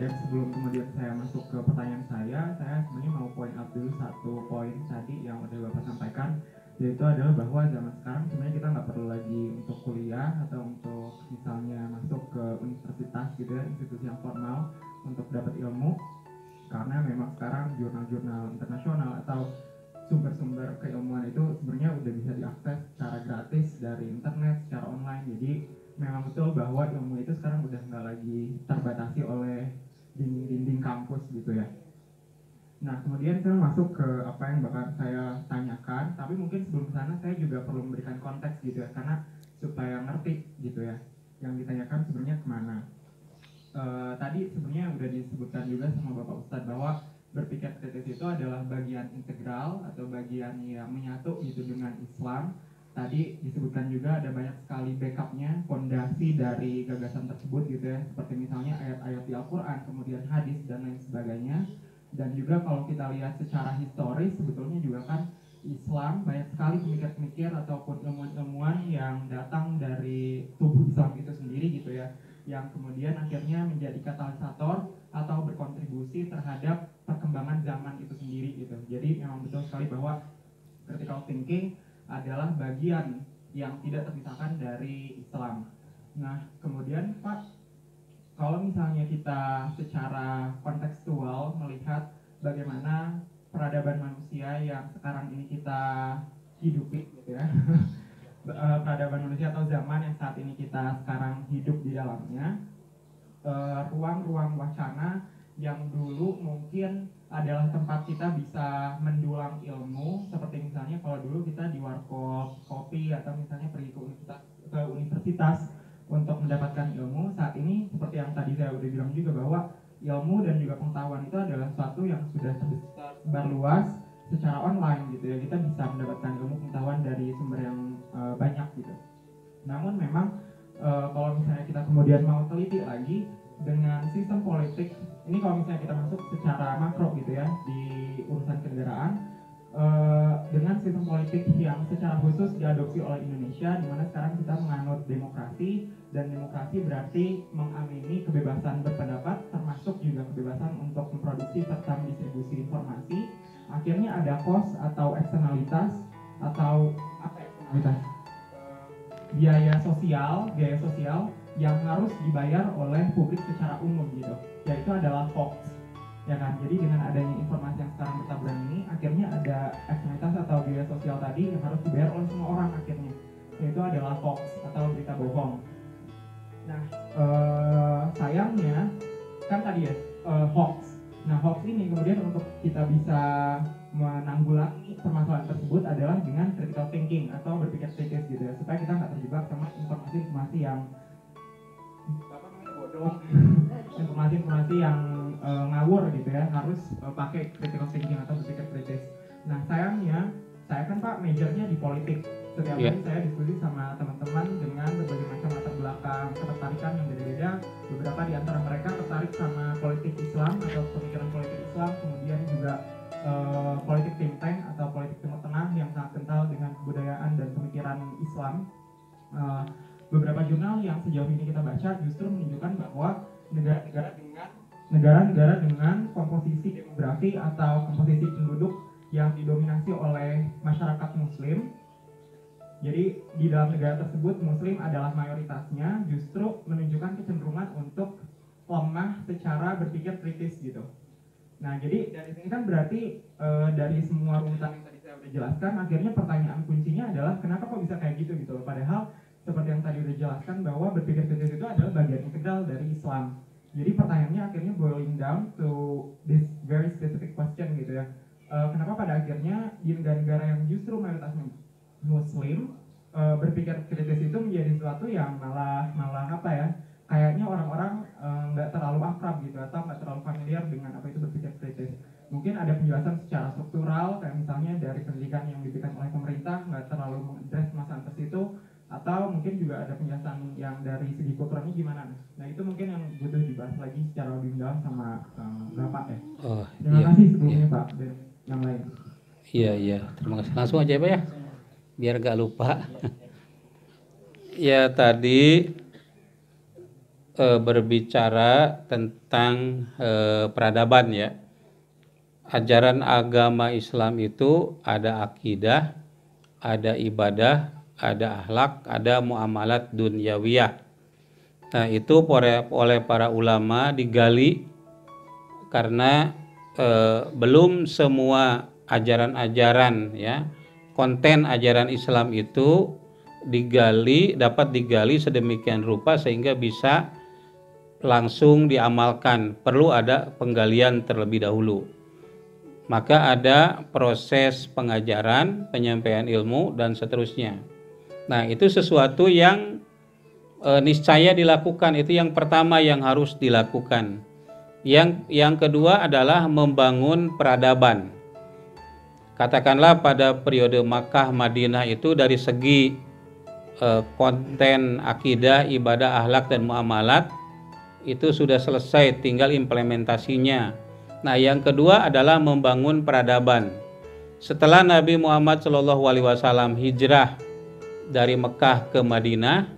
Dan sebelum kemudian saya masuk ke pertanyaan saya sebenarnya mau point out dulu satu poin tadi yang udah Bapak sampaikan, yaitu adalah bahwa zaman sekarang sebenarnya kita nggak perlu lagi untuk kuliah atau untuk misalnya masuk ke universitas gitu ya, institusi yang formal untuk dapat ilmu, karena memang sekarang jurnal-jurnal internasional atau sumber-sumber keilmuan itu sebenarnya udah bisa diakses secara gratis dari internet, secara online. Jadi memang betul bahwa ilmu itu sekarang udah nggak lagi terbatasi oleh dinding-dinding kampus gitu ya. Nah, kemudian saya masuk ke apa yang bakal saya tanyakan, tapi mungkin sebelum sana saya juga perlu memberikan konteks gitu ya, karena supaya ngerti gitu ya, yang ditanyakan sebenarnya kemana. Tadi sebenarnya udah disebutkan juga sama Bapak Ustadz bahwa berpikir kritis itu adalah bagian integral atau bagian yang menyatu gitu dengan Islam. Tadi disebutkan juga ada banyak sekali backupnya, fondasi dari gagasan tersebut gitu ya, seperti misalnya ayat-ayat di Al-Quran, kemudian hadis dan lain sebagainya. Dan juga kalau kita lihat secara historis, sebetulnya juga kan Islam banyak sekali pemikir-pemikir ataupun ilmuwan-ilmuwan yang datang dari tubuh Islam itu sendiri gitu ya, yang kemudian akhirnya menjadi katalisator atau berkontribusi terhadap perkembangan zaman itu sendiri gitu. Jadi memang betul sekali bahwa critical thinking adalah bagian yang tidak terpisahkan dari Islam. Nah, kemudian Pak, kalau misalnya kita secara kontekstual melihat bagaimana peradaban manusia yang sekarang ini kita hidupi gitu ya, peradaban manusia atau zaman yang saat ini kita sekarang hidup di dalamnya, ruang-ruang wacana yang dulu mungkin adalah tempat kita bisa mendulang ilmu, seperti misalnya kalau dulu kita di warkop kopi atau misalnya pergi ke universitas untuk mendapatkan ilmu. Saat ini seperti yang tadi saya udah bilang juga bahwa ilmu dan juga pengetahuan itu adalah sesuatu yang sudah tersebar luas secara online gitu ya. Kita bisa mendapatkan ilmu pengetahuan dari sumber yang banyak gitu. Namun memang kalau misalnya kita kemudian mau teliti lagi, dengan sistem politik. Ini kalau misalnya kita masuk secara makro gitu ya di urusan kenegaraan, dengan sistem politik yang secara khusus diadopsi oleh Indonesia, di mana sekarang kita menganut demokrasi, dan demokrasi berarti mengamini kebebasan berpendapat, termasuk juga kebebasan untuk memproduksi serta mendistribusi informasi. Akhirnya ada cost atau eksternalitas atau apa eksternalitas? Biaya sosial yang harus dibayar oleh publik secara umum gitu, yaitu adalah hoax. Ya kan, jadi dengan adanya informasi yang sekarang bertaburan ini, akhirnya ada eksternalitas atau biaya sosial tadi yang harus dibayar oleh semua orang akhirnya, yaitu adalah hoax atau berita bohong. Nah, sayangnya kan tadi ya hoax. Nah, hoax ini kemudian untuk kita bisa menanggulangi permasalahan tersebut adalah dengan critical thinking atau berpikir kritis gitu ya, supaya kita nggak terjebak sama informasi-informasi yang bodoh, informasi-informasi yang ngawur gitu ya, harus pakai critical thinking atau berpikir kritis. Nah, sayangnya saya kan Pak majornya di politik. Setiap hari saya diskusi sama teman-teman dengan berbagai macam latar belakang, ketertarikan yang berbeda. Beberapa di antara mereka tertarik sama politik Islam atau pemikiran politik Islam, kemudian juga politik think tank atau politik Timur Tengah yang sangat kental dengan kebudayaan dan pemikiran Islam. Beberapa jurnal yang sejauh ini kita baca justru menunjukkan bahwa negara-negara dengan komposisi demografi atau komposisi penduduk yang didominasi oleh masyarakat Muslim, jadi di dalam negara tersebut Muslim adalah mayoritasnya, justru menunjukkan kecenderungan untuk lemah secara berpikir kritis gitu. Nah, jadi dari sini kan berarti dari semua runutan yang tadi saya udah jelaskan, akhirnya pertanyaan kuncinya adalah kenapa kok bisa kayak gitu gitu. Padahal seperti yang tadi udah jelaskan bahwa berpikir kritis itu adalah bagian integral dari Islam. Jadi pertanyaannya akhirnya boiling down to this very specific question gitu ya. Kenapa pada akhirnya di negara-negara yang justru mayoritasnya Muslim, berpikir kritis itu menjadi sesuatu yang malah apa ya, kayaknya orang-orang nggak terlalu akrab gitu atau nggak terlalu familiar dengan apa itu berpikir kritis. Mungkin ada penjelasan secara struktural, kayak misalnya dari pendidikan yang diberikan oleh pemerintah nggak terlalu mengadres masalah tersitu, atau mungkin juga ada penjelasan yang dari segi kulturalnya gimana. Nah, itu mungkin yang butuh dibahas lagi secara lebih dalam sama Bapak ya. Terima kasih sebelumnya Pak dan yang lain. Iya, terima kasih. Langsung aja Pak ya, biar gak lupa. Ya, tadi berbicara tentang peradaban ya. Ajaran agama Islam itu ada akidah, ada ibadah, ada akhlak, ada muamalat dunyawiyah. Nah, itu oleh para ulama digali karena belum semua ajaran-ajaran ya, konten ajaran Islam itu dapat digali sedemikian rupa sehingga bisa langsung diamalkan. Perlu ada penggalian terlebih dahulu. Maka ada proses pengajaran, penyampaian ilmu dan seterusnya. Nah, itu sesuatu yang niscaya dilakukan. Itu yang pertama yang harus dilakukan. Yang kedua adalah membangun peradaban. Katakanlah pada periode Makkah Madinah itu dari segi konten akidah, ibadah, akhlak dan muamalat itu sudah selesai, tinggal implementasinya. Nah, yang kedua adalah membangun peradaban. Setelah Nabi Muhammad SAW hijrah dari Mekah ke Madinah,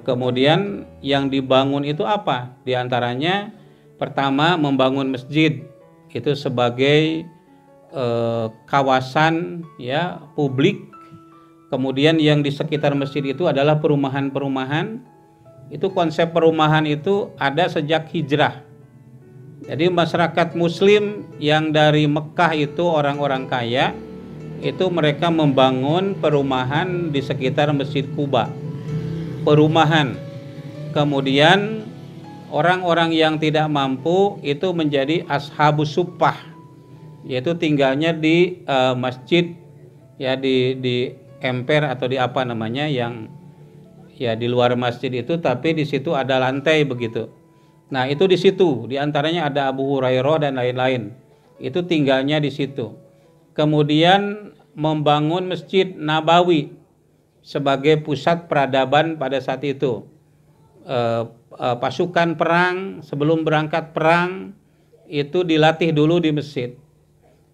kemudian yang dibangun itu apa? Di antaranya pertama membangun masjid itu sebagai kawasan ya publik. Kemudian yang di sekitar masjid itu adalah perumahan-perumahan. Itu konsep perumahan itu ada sejak hijrah. Jadi masyarakat Muslim yang dari Mekah itu orang-orang kaya, itu mereka membangun perumahan di sekitar Masjid Quba. Perumahan. Kemudian orang-orang yang tidak mampu itu menjadi ashabus suffah, yaitu tinggalnya di masjid ya, di emper atau di apa namanya yang ya di luar masjid itu, tapi di situ ada lantai begitu. Nah, itu di situ, di antaranya ada Abu Hurairah dan lain-lain. Itu tinggalnya di situ. Kemudian membangun Masjid Nabawi sebagai pusat peradaban pada saat itu. pasukan perang sebelum berangkat perang itu dilatih dulu di masjid.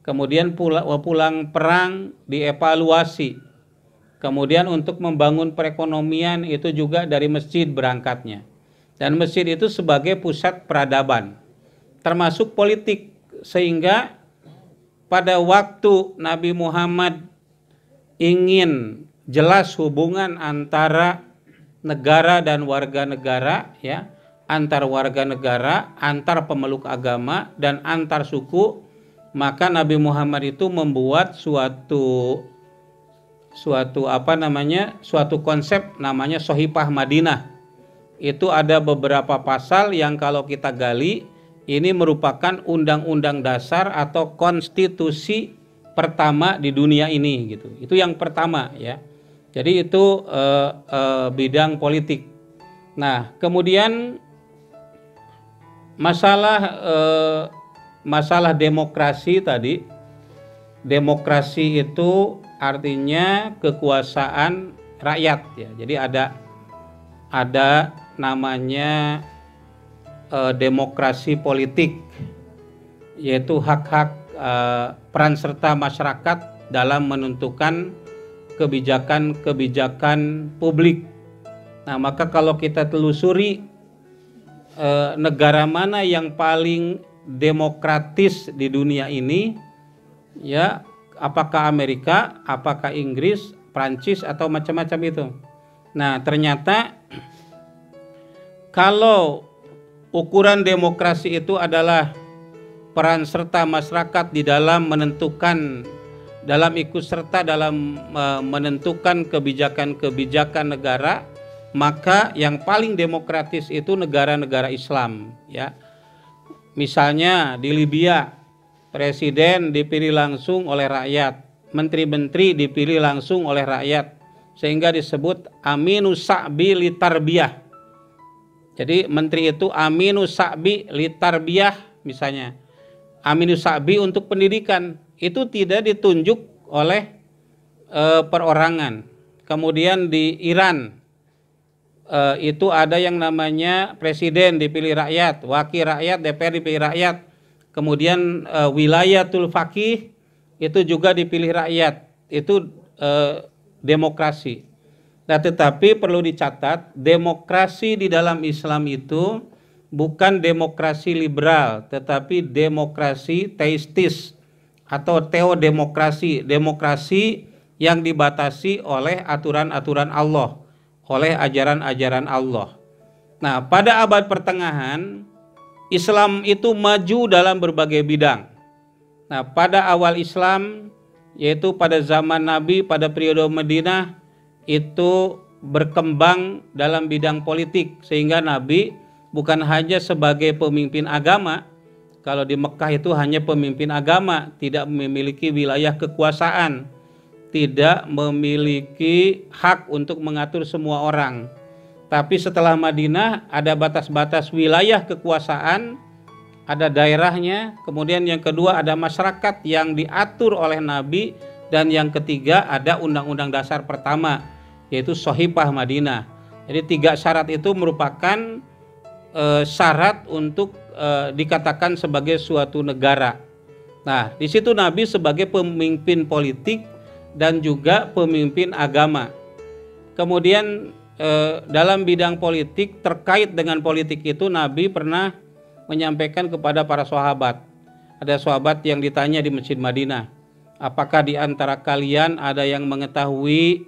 Kemudian pulang perang dievaluasi. Kemudian untuk membangun perekonomian itu juga dari masjid berangkatnya. Dan masjid itu sebagai pusat peradaban, termasuk politik, sehingga pada waktu Nabi Muhammad ingin jelas hubungan antara negara dan warga negara, ya, antar warga negara, antar pemeluk agama dan antar suku, maka Nabi Muhammad itu membuat suatu konsep namanya Sohipah Madinah. Itu ada beberapa pasal yang kalau kita gali ini merupakan undang-undang dasar atau konstitusi pertama di dunia ini gitu. Itu yang pertama, ya. Jadi itu bidang politik. Nah, kemudian masalah demokrasi tadi. Demokrasi itu artinya kekuasaan rakyat, ya. Jadi ada namanya demokrasi politik, yaitu hak-hak peran serta masyarakat dalam menentukan kebijakan publik. Nah, maka kalau kita telusuri negara mana yang paling demokratis di dunia ini, ya, apakah Amerika, apakah Inggris, Prancis atau macam-macam itu. Nah, ternyata kalau ukuran demokrasi itu adalah peran serta masyarakat di dalam menentukan, dalam ikut serta dalam menentukan kebijakan-kebijakan negara, maka yang paling demokratis itu negara-negara Islam, ya. Misalnya di Libya, presiden dipilih langsung oleh rakyat, menteri-menteri dipilih langsung oleh rakyat, sehingga disebut aminus sa'bi litarbiyah. Jadi menteri itu aminus sa'bi litarbiyah, misalnya aminus sa'bi untuk pendidikan, itu tidak ditunjuk oleh perorangan. Kemudian di Iran itu ada yang namanya presiden dipilih rakyat, wakil rakyat, DPR dipilih rakyat. Kemudian wilayatul faqih itu juga dipilih rakyat. Itu demokrasi. Nah, tetapi perlu dicatat, demokrasi di dalam Islam itu bukan demokrasi liberal, tetapi demokrasi teistis atau teodemokrasi, demokrasi yang dibatasi oleh aturan-aturan Allah, oleh ajaran-ajaran Allah. Nah, pada abad pertengahan, Islam itu maju dalam berbagai bidang. Nah, pada awal Islam, yaitu pada zaman Nabi, pada periode Madinah, itu berkembang dalam bidang politik, sehingga Nabi bukan hanya sebagai pemimpin agama. Kalau di Mekah itu hanya pemimpin agama, tidak memiliki wilayah kekuasaan, tidak memiliki hak untuk mengatur semua orang. Tapi setelah Madinah ada batas-batas wilayah kekuasaan, ada daerahnya. Kemudian yang kedua ada masyarakat yang diatur oleh Nabi, dan yang ketiga ada undang-undang dasar pertama, yaitu Sohipah Madinah. Jadi 3 syarat itu merupakan syarat untuk dikatakan sebagai suatu negara. Nah, di situ Nabi sebagai pemimpin politik dan juga pemimpin agama. Kemudian dalam bidang politik, terkait dengan politik itu Nabi pernah menyampaikan kepada para sahabat. Ada sahabat yang ditanya di Masjid Madinah, apakah di antara kalian ada yang mengetahui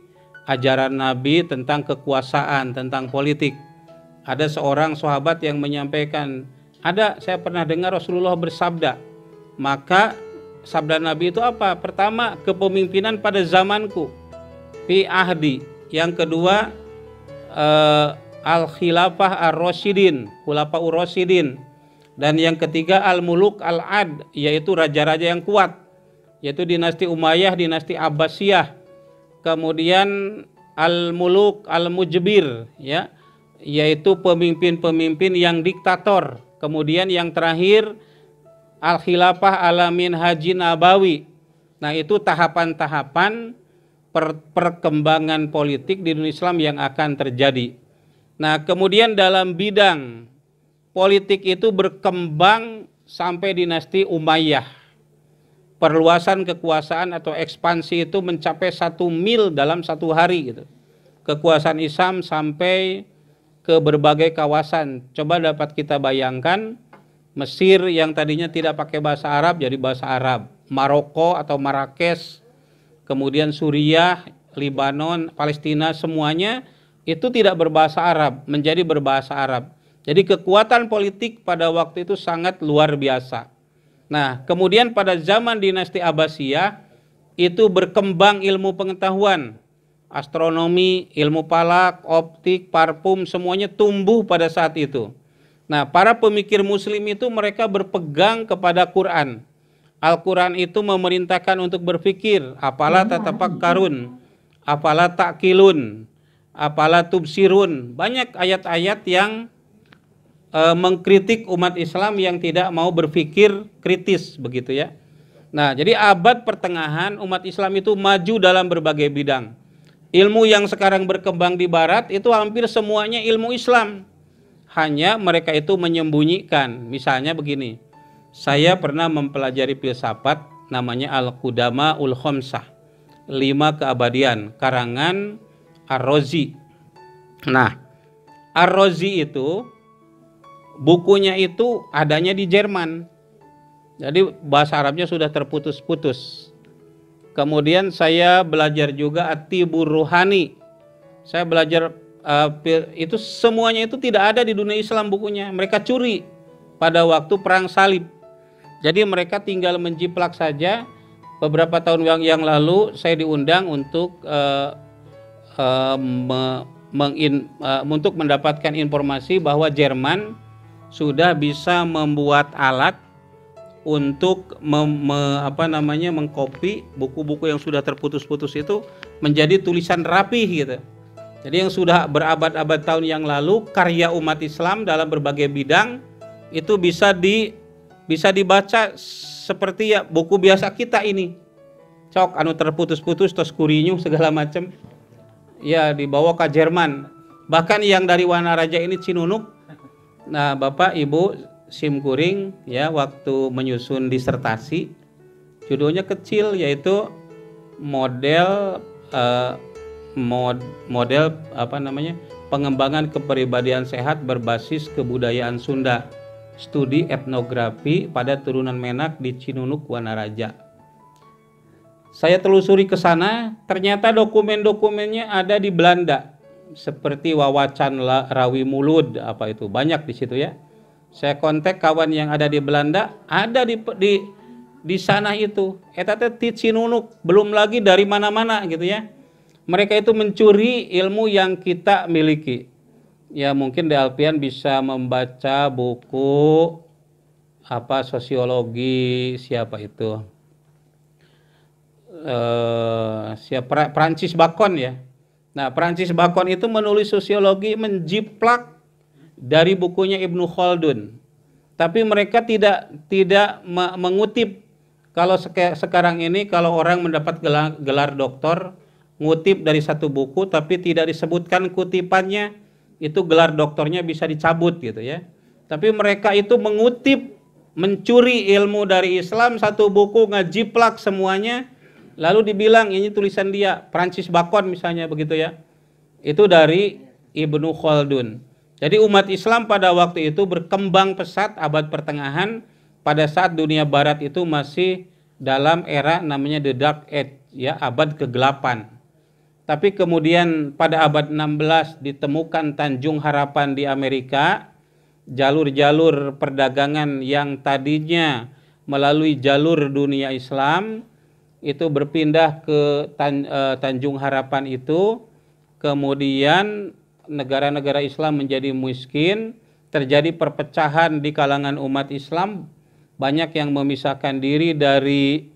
ajaran Nabi tentang kekuasaan, tentang politik? Ada seorang sahabat yang menyampaikan, ada, saya pernah dengar Rasulullah bersabda. Maka sabda Nabi itu apa? Pertama, kepemimpinan pada zamanku, fi ahdi. Yang kedua, al-khilafah ar-rasyidin, khulafaur rasyidin. Dan yang ketiga, al-muluk al-ad, yaitu raja-raja yang kuat, yaitu dinasti Umayyah, dinasti Abbasiyah. Kemudian al-muluk al-mujbir, ya, yaitu pemimpin-pemimpin yang diktator. Kemudian yang terakhir al-khilafah ala minhajin nabawi. Nah, itu tahapan-tahapan perkembangan politik di dunia Islam yang akan terjadi. Nah, kemudian dalam bidang politik itu berkembang sampai dinasti Umayyah. Perluasan kekuasaan atau ekspansi itu mencapai 1 mil dalam 1 hari gitu. Kekuasaan Islam sampai ke berbagai kawasan. Coba dapat kita bayangkan, Mesir yang tadinya tidak pakai bahasa Arab jadi bahasa Arab, Maroko atau Marrakesh, kemudian Suriah, Lebanon, Palestina, semuanya itu tidak berbahasa Arab, menjadi berbahasa Arab. Jadi kekuatan politik pada waktu itu sangat luar biasa. Nah, kemudian pada zaman dinasti Abbasiyah itu berkembang ilmu pengetahuan, astronomi, ilmu falak, optik, parfum, semuanya tumbuh pada saat itu. Nah, para pemikir muslim itu mereka berpegang kepada Quran. Al-Quran itu memerintahkan untuk berpikir, apalah tatafakkarun, apalah ta'qilun, apalah tubsirun. Banyak ayat-ayat yang mengkritik umat Islam yang tidak mau berpikir kritis begitu ya. Nah, jadi abad pertengahan umat Islam itu maju dalam berbagai bidang. Ilmu yang sekarang berkembang di barat itu hampir semuanya ilmu Islam. Hanya mereka itu menyembunyikan. Misalnya begini, saya pernah mempelajari filsafat namanya Al-Qudama Ul-Khomsah, 5 keabadian, karangan Ar-Razi. Nah, Ar-Razi itu bukunya itu adanya di Jerman. Jadi bahasa Arabnya sudah terputus-putus. Kemudian saya belajar juga At-Tibur Ruhani. Saya belajar itu semuanya itu tidak ada di dunia Islam bukunya. Mereka curi pada waktu perang salib. Jadi mereka tinggal menjiplak saja. Beberapa tahun yang lalu saya diundang untuk untuk mendapatkan informasi bahwa Jerman sudah bisa membuat alat untuk mengkopi buku-buku yang sudah terputus-putus itu menjadi tulisan rapih gitu. Jadi yang sudah berabad-abad tahun yang lalu karya umat Islam dalam berbagai bidang itu bisa dibaca seperti ya buku biasa kita ini. Cok anu terputus-putus terus kurinyu segala macam. Ya dibawa ke Jerman. Bahkan yang dari Wanaraja ini Cinunuk. Nah, Bapak Ibu Simkuring ya waktu menyusun disertasi judulnya kecil yaitu model pengembangan kepribadian sehat berbasis kebudayaan Sunda, studi etnografi pada turunan Menak di Cinunuk Wanaraja. Saya telusuri ke sana, ternyata dokumen-dokumennya ada di Belanda seperti Wawacan Rawi Mulud banyak di situ ya. Saya kontak kawan yang ada di Belanda, ada di sana itu. Eta teh ti Cinunuk, belum lagi dari mana-mana gitu ya. Mereka itu mencuri ilmu yang kita miliki. Ya mungkin Alpian bisa membaca buku sosiologi Francis Bacon ya. Nah, Francis Bacon itu menulis sosiologi menjiplak dari bukunya Ibnu Khaldun. Tapi mereka tidak mengutip. Kalau sekarang ini kalau orang mendapat gelar doktor, ngutip dari satu buku tapi tidak disebutkan kutipannya, itu gelar doktornya bisa dicabut gitu ya. Tapi mereka itu mengutip, mencuri ilmu dari Islam, satu buku ngajiplak semuanya, lalu dibilang ini tulisan dia, Francis Bacon misalnya begitu ya. Itu dari Ibnu Khaldun. Jadi umat Islam pada waktu itu berkembang pesat abad pertengahan pada saat dunia barat itu masih dalam era namanya The Dark Age ya, abad kegelapan. Tapi kemudian pada abad 16 ditemukan Tanjung Harapan di Amerika, jalur-jalur perdagangan yang tadinya melalui jalur dunia Islam itu berpindah ke Tanjung Harapan itu, kemudian negara-negara Islam menjadi miskin, terjadi perpecahan di kalangan umat Islam, banyak yang memisahkan diri dari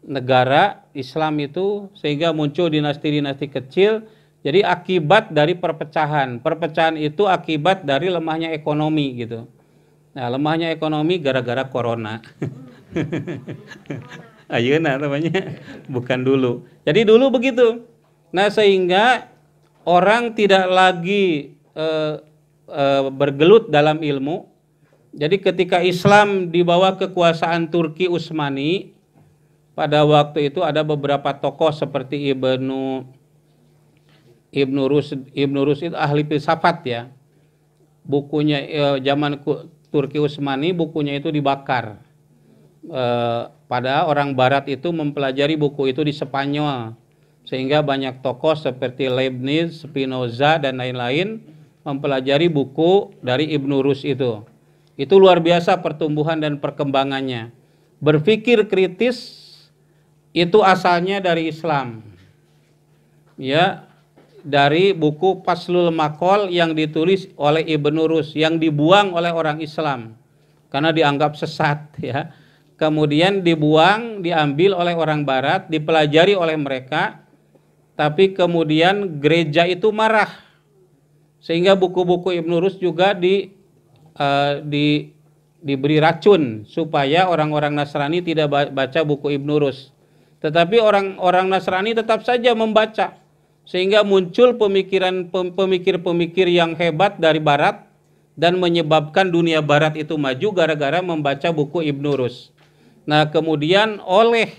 negara Islam itu sehingga muncul dinasti-dinasti kecil. Jadi akibat dari perpecahan itu akibat dari lemahnya ekonomi gitu. Nah, lemahnya ekonomi gara-gara corona. Ayeuna namanya, bukan dulu. Jadi dulu begitu. Nah, sehingga orang tidak lagi bergelut dalam ilmu. Jadi ketika Islam di bawah kekuasaan Turki Utsmani, pada waktu itu ada beberapa tokoh seperti Ibnu Rushd ahli filsafat ya. Bukunya zaman Turki Utsmani, bukunya itu dibakar. Pada orang Barat itu mempelajari buku itu di Spanyol, sehingga banyak tokoh seperti Leibniz, Spinoza dan lain-lain mempelajari buku dari Ibnu Rushd itu. Itu luar biasa pertumbuhan dan perkembangannya. Berpikir kritis itu asalnya dari Islam. Ya, dari buku Faslul Maqal yang ditulis oleh Ibnu Rushd yang dibuang oleh orang Islam karena dianggap sesat ya. Kemudian dibuang, diambil oleh orang Barat, dipelajari oleh mereka, tapi kemudian gereja itu marah. Sehingga buku-buku Ibnu Rushd juga diberi racun supaya orang-orang Nasrani tidak baca buku Ibnu Rushd. Tetapi orang-orang Nasrani tetap saja membaca, sehingga muncul pemikir-pemikir yang hebat dari Barat dan menyebabkan dunia Barat itu maju gara-gara membaca buku Ibnu Rushd. Nah, kemudian oleh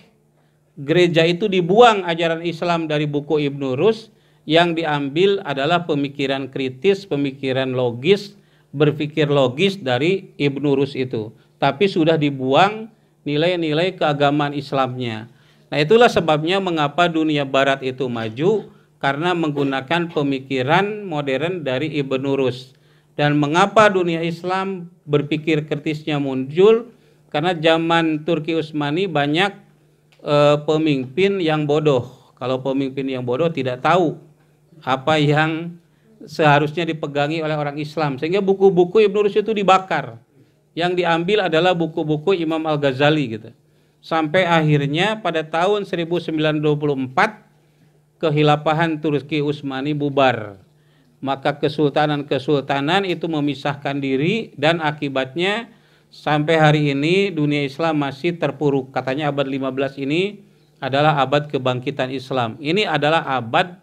gereja itu dibuang ajaran Islam dari buku Ibnu Rushd, yang diambil adalah pemikiran kritis, pemikiran logis, berpikir logis dari Ibnu Rushd itu. Tapi sudah dibuang nilai-nilai keagamaan Islamnya. Nah, itulah sebabnya mengapa dunia Barat itu maju, karena menggunakan pemikiran modern dari Ibnu Rushd. Dan mengapa dunia Islam berpikir kritisnya muncul? Karena zaman Turki Utsmani banyak pemimpin yang bodoh. Kalau pemimpin yang bodoh tidak tahu apa yang seharusnya dipegangi oleh orang Islam, sehingga buku-buku Ibnu Rushd itu dibakar. Yang diambil adalah buku-buku Imam Al-Ghazali gitu. Sampai akhirnya pada tahun 1924 kehilafahan Turki Utsmani bubar. Maka kesultanan-kesultanan itu memisahkan diri, dan akibatnya sampai hari ini dunia Islam masih terpuruk. Katanya abad 15 ini adalah abad kebangkitan Islam. Ini adalah abad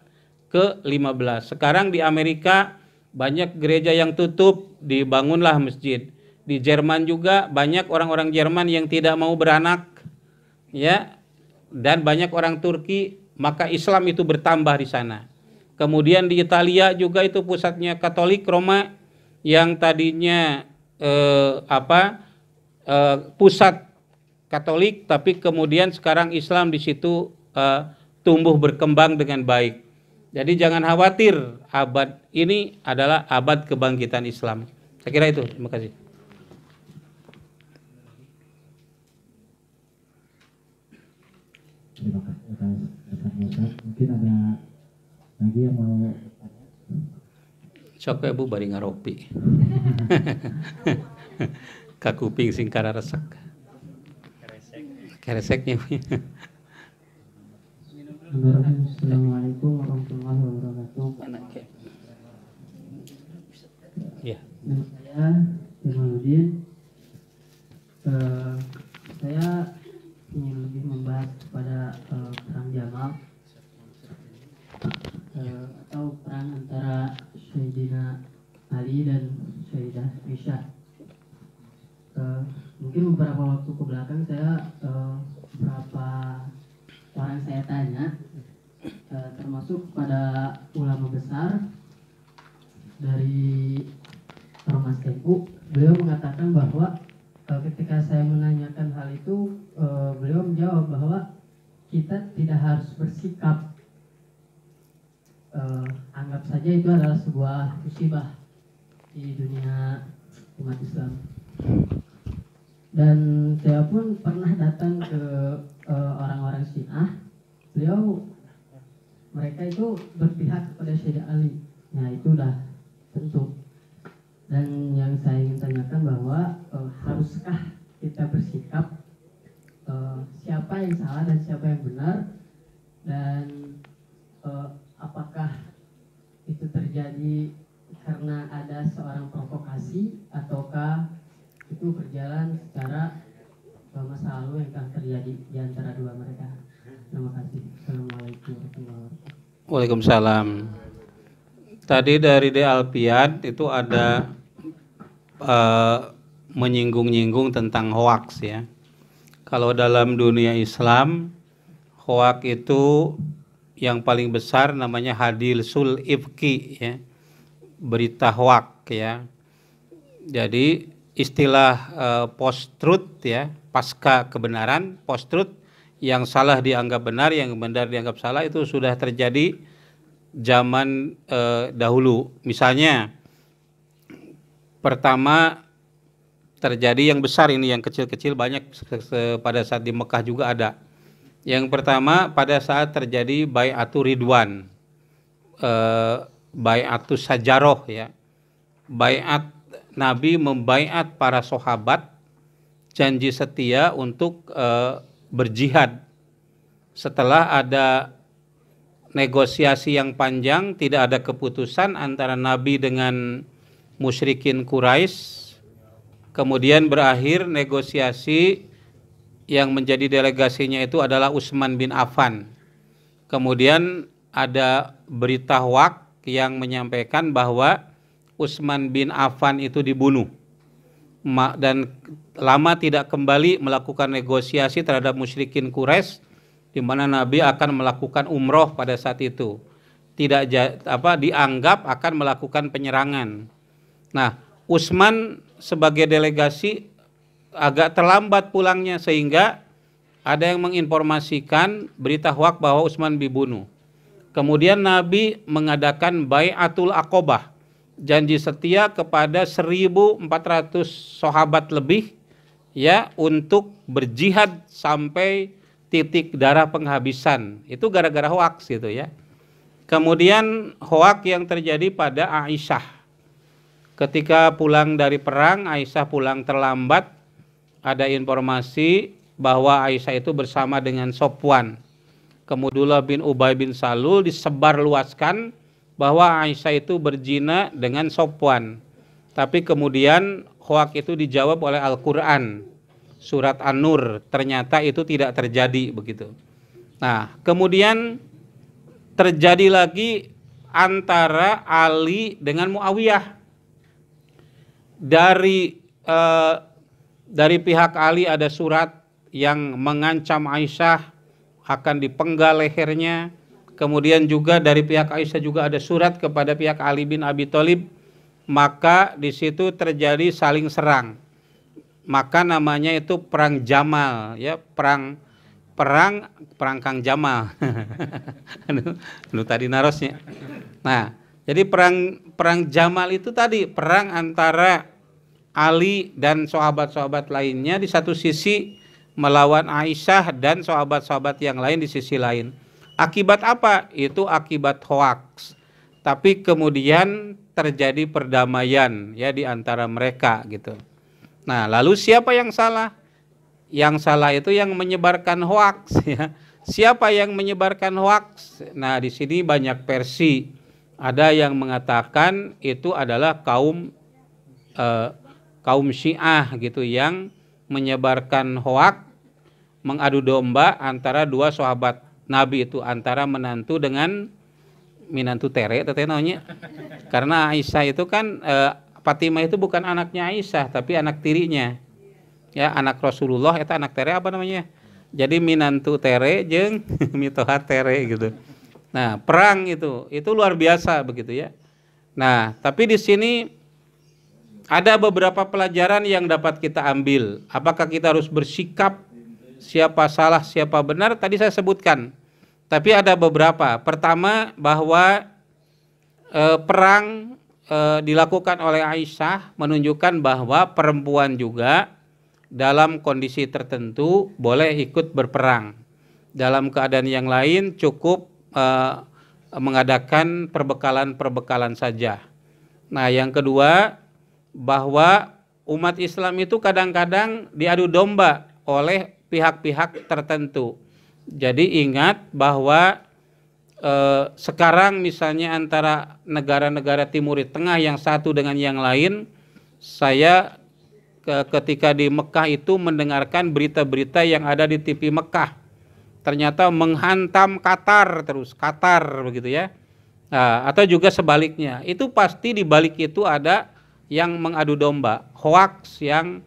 ke-15. Sekarang di Amerika banyak gereja yang tutup, dibangunlah masjid. Di Jerman juga banyak orang-orang Jerman yang tidak mau beranak, ya, dan banyak orang Turki, maka Islam itu bertambah di sana. Kemudian di Italia juga itu pusatnya Katolik Roma, yang tadinya pusat Katolik, tapi kemudian sekarang Islam di situ tumbuh berkembang dengan baik. Jadi jangan khawatir, abad ini adalah abad kebangkitan Islam. Saya kira itu. Terima kasih. Terima kasih atas mungkin ada lagi yang mau bertanya? Sok ibu bari ngaropi. Kakuping sing kararesek. Kereseknya. Assalamualaikum warahmatullahi wabarakatuh. Ya. Nama saya Jamaluddin. Saya ingin lebih membahas kepada perang Jamal atau perang antara Sayyidina Ali dan Sayyidah Aisyah. Mungkin beberapa waktu ke belakang saya beberapa orang saya tanya, termasuk pada ulama besar dari Ormas NU, beliau mengatakan bahwa ketika saya menanyakan hal itu, beliau menjawab bahwa kita tidak harus bersikap anggap saja itu adalah sebuah musibah di dunia umat Islam. Dan saya pun pernah datang ke orang-orang Syiah. Mereka itu berpihak kepada Sayyidina Ali. Nah, itu udah tentu. Dan yang saya ingin tanyakan bahwa haruskah kita bersikap siapa yang salah dan siapa yang benar, dan apakah itu terjadi karena ada seorang provokasi ataukah itu berjalan secara masa lalu yang akan terjadi di antara dua mereka. Terima kasih. Assalamualaikum warahmatullahi wabarakatuh. Waalaikumsalam. Tadi dari De Alpian itu ada menyinggung-nyinggung tentang hoaks ya. Kalau dalam dunia Islam, hoaks itu yang paling besar namanya hadilsul ifki ya. Berita hoaks ya. Jadi istilah post-truth ya, pasca kebenaran, post-truth, yang salah dianggap benar, yang benar dianggap salah, itu sudah terjadi zaman dahulu. Misalnya pertama terjadi yang besar ini, yang kecil-kecil banyak pada saat di Mekah juga ada. Yang pertama pada saat terjadi Bai'atu Ridwan, Bai'atu Sajaroh ya. Bai'at Nabi membaiat para sahabat janji setia untuk berjihad. Setelah ada negosiasi yang panjang, tidak ada keputusan antara Nabi dengan musyrikin Quraisy. Kemudian berakhir negosiasi, yang menjadi delegasinya itu adalah Utsman bin Affan. Kemudian ada berita hoaks yang menyampaikan bahwa Utsman bin Affan itu dibunuh dan lama tidak kembali melakukan negosiasi terhadap musyrikin Quraisy, di mana Nabi akan melakukan umroh pada saat itu. Tidak dianggap akan melakukan penyerangan. Nah, Utsman sebagai delegasi agak terlambat pulangnya, sehingga ada yang menginformasikan berita hoaks bahwa Utsman dibunuh. Kemudian Nabi mengadakan Bai'atul Aqobah, janji setia kepada 1.400 sahabat lebih ya, untuk berjihad sampai titik darah penghabisan. Itu gara-gara hoaks gitu ya. Kemudian hoaks yang terjadi pada Aisyah. Ketika pulang dari perang, Aisyah pulang terlambat. Ada informasi bahwa Aisyah itu bersama dengan Sofwan. Kemudian bin Ubay bin Salul disebar luaskan bahwa Aisyah itu berzina dengan Sofwan. Tapi kemudian hoaks itu dijawab oleh Al-Quran, surat An-Nur, ternyata itu tidak terjadi begitu. Nah, kemudian terjadi lagi antara Ali dengan Muawiyah. Dari pihak Ali ada surat yang mengancam Aisyah akan dipenggal lehernya. Kemudian juga dari pihak Aisyah juga ada surat kepada pihak Ali bin Abi Thalib. Maka di situ terjadi saling serang. Maka namanya itu perang Jamal ya, perang Kang Jamal. Anu tadi narosnya. Nah, jadi perang Jamal itu tadi perang antara Ali dan sahabat-sahabat lainnya di satu sisi melawan Aisyah dan sahabat-sahabat yang lain di sisi lain. Akibat apa? Itu akibat hoaks. Tapi kemudian terjadi perdamaian ya di antara mereka gitu. Nah, lalu siapa yang salah? Yang salah itu yang menyebarkan hoaks ya. Siapa yang menyebarkan hoaks? Nah, di sini banyak versi. Ada yang mengatakan itu adalah kaum Syiah gitu, yang menyebarkan hoaks, mengadu domba antara dua sahabat Nabi itu, antara menantu dengan minantu tere namanya. Karena Aisyah itu kan Fatimah itu bukan anaknya Aisyah tapi anak tirinya. Ya, anak Rasulullah itu anak tere apa namanya? Jadi minantu tere jeung mitoha tere gitu. Nah, perang itu luar biasa begitu ya. Nah, tapi di sini ada beberapa pelajaran yang dapat kita ambil. Apakah kita harus bersikap siapa salah siapa benar? Tadi saya sebutkan. Tapi ada beberapa. Pertama, bahwa perang dilakukan oleh Aisyah menunjukkan bahwa perempuan juga dalam kondisi tertentu boleh ikut berperang. Dalam keadaan yang lain cukup mengadakan perbekalan saja. Nah, yang kedua, bahwa umat Islam itu kadang-kadang diadu domba oleh pihak-pihak tertentu. Jadi ingat bahwa sekarang misalnya antara negara-negara Timur Tengah yang satu dengan yang lain, saya ketika di Mekah itu mendengarkan berita-berita yang ada di TV Mekah. Ternyata menghantam Qatar begitu ya. Nah, atau juga sebaliknya, itu pasti di balik itu ada yang mengadu domba, hoaks yang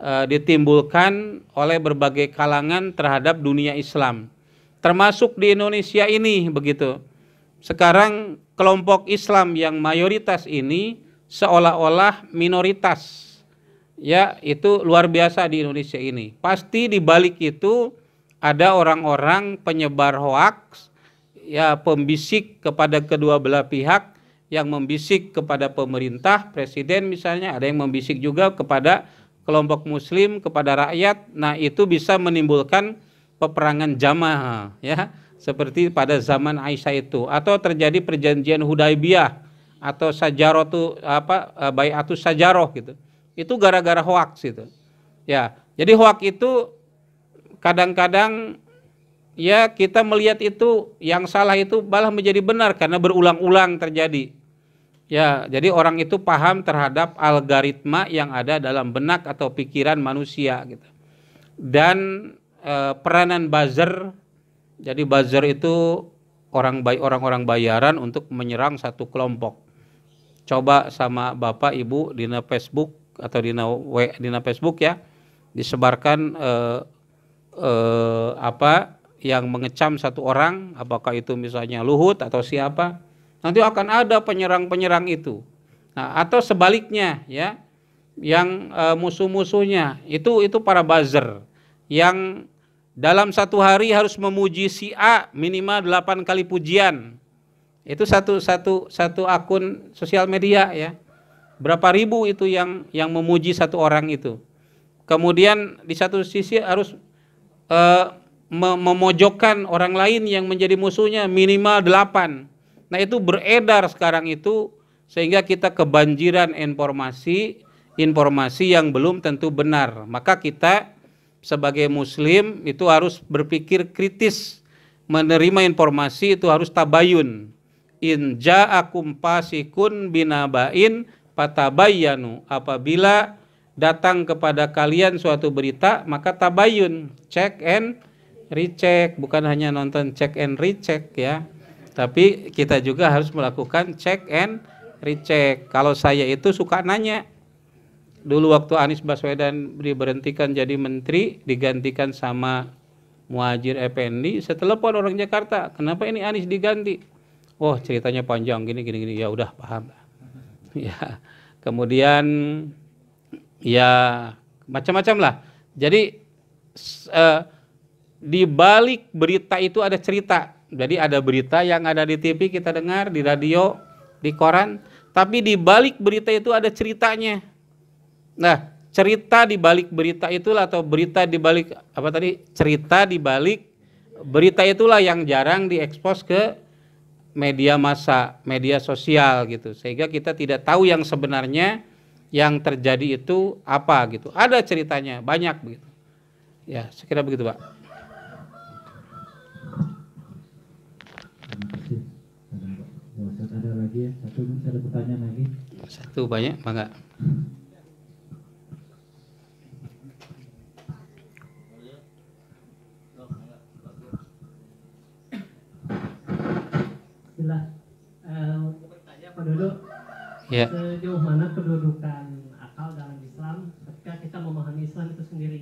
ditimbulkan oleh berbagai kalangan terhadap dunia Islam, termasuk di Indonesia ini begitu. Sekarang kelompok Islam yang mayoritas ini seolah-olah minoritas. Ya, itu luar biasa di Indonesia ini. Pasti di balik itu ada orang-orang penyebar hoaks, ya, pembisik kepada kedua belah pihak, yang membisik kepada pemerintah, presiden misalnya, ada yang membisik juga kepada kelompok muslim, kepada rakyat. Nah, itu bisa menimbulkan peperangan jamaah, ya, seperti pada zaman Aisyah itu, atau terjadi perjanjian Hudaibiyah atau sajarotu baiatus sajaroh gitu. Itu gara-gara hoaks itu. Ya, jadi hoaks itu kadang-kadang ya kita melihat itu yang salah itu malah menjadi benar karena berulang-ulang terjadi. Ya, jadi orang itu paham terhadap algoritma yang ada dalam benak atau pikiran manusia gitu. Dan peranan buzzer, jadi buzzer itu orang-orang bayaran untuk menyerang satu kelompok. Coba sama Bapak Ibu di Facebook atau di Facebook ya, disebarkan yang mengecam satu orang, apakah itu misalnya Luhut atau siapa, nanti akan ada penyerang-penyerang itu. Nah, atau sebaliknya ya, yang musuh-musuhnya itu para buzzer yang dalam satu hari harus memuji si A minimal 8 kali pujian. Itu satu akun sosial media ya. Berapa ribu itu yang memuji satu orang itu. Kemudian di satu sisi harus memojokkan orang lain yang menjadi musuhnya minimal 8. Nah, itu beredar sekarang itu sehingga kita kebanjiran informasi yang belum tentu benar. Maka kita sebagai muslim itu harus berpikir kritis, menerima informasi itu harus tabayun. In ja'akum fasikun binaba'in fatabayyanu, apabila datang kepada kalian suatu berita maka tabayun, check and recheck, bukan hanya nonton check and recheck ya, tapi kita juga harus melakukan check and recheck. Kalau saya itu suka nanya, dulu waktu Anies Baswedan diberhentikan jadi menteri, digantikan sama Muhadjir Effendi, saya telepon orang Jakarta, kenapa ini Anies diganti? Oh, ceritanya panjang gini, ya udah paham. Ya, kemudian ya macam-macam lah. Jadi di balik berita itu ada cerita. Jadi ada berita yang ada di TV kita dengar, di radio, di koran, tapi di balik berita itu ada ceritanya. Nah, cerita di balik berita itulah, atau berita di balik cerita di balik berita itulah yang jarang diekspos ke media massa, media sosial gitu, sehingga kita tidak tahu yang sebenarnya yang terjadi itu apa gitu. Ada ceritanya banyak begitu. Ya, sekira begitu, Pak. Terima kasih. Ada lagi ya? Ada pertanyaan lagi? Satu banyak, Bangga. Bertanya Pak Dodo, Ya. sejauh mana kedudukan akal dalam Islam ketika kita memahami Islam itu sendiri,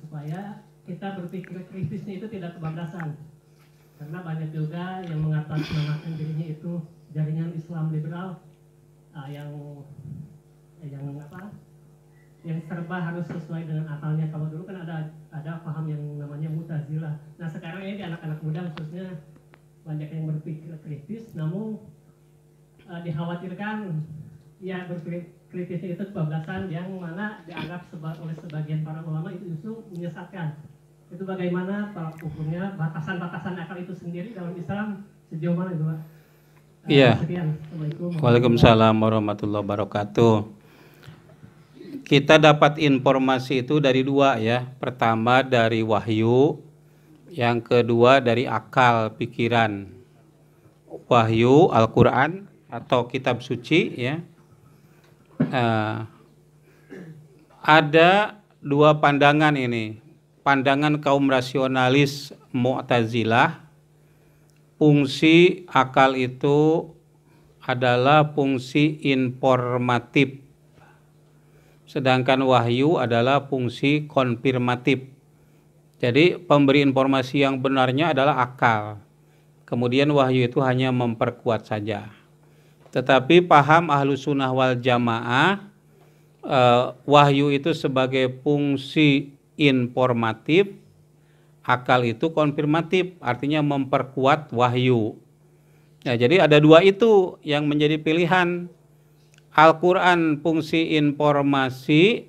supaya kita berpikir kritisnya itu tidak kebablasan, karena banyak juga yang mengatasnamakan dirinya itu jaringan Islam liberal, yang serba harus sesuai dengan akalnya. Kalau dulu kan ada paham yang namanya Mu'tazilah. Nah, sekarang ini di anak-anak muda khususnya banyak yang berpikir kritis, namun dikhawatirkan ya berpikir kritisnya itu kebablasan yang mana dianggap oleh sebagian para ulama itu justru menyesatkan. Itu bagaimana tolak ukurnya, batasan-batasan akal itu sendiri dalam Islam sejauh mana itu, Pak? Iya. Assalamualaikum. Waalaikumsalam warahmatullahi wabarakatuh. Kita dapat informasi itu dari dua ya. Pertama dari wahyu, yang kedua dari akal pikiran. Wahyu Al-Quran atau kitab suci ya. Ada dua pandangan ini. Pandangan kaum rasionalis Mu'tazilah fungsi akal itu adalah fungsi informatif. Sedangkan wahyu adalah fungsi konfirmatif. Jadi pemberi informasi yang benarnya adalah akal. Kemudian wahyu itu hanya memperkuat saja. Tetapi paham Ahlus Sunnah wal Jamaah, wahyu itu sebagai fungsi informatif, akal itu konfirmatif, artinya memperkuat wahyu. Ya, jadi ada dua itu yang menjadi pilihan. Al-Quran fungsi informasi,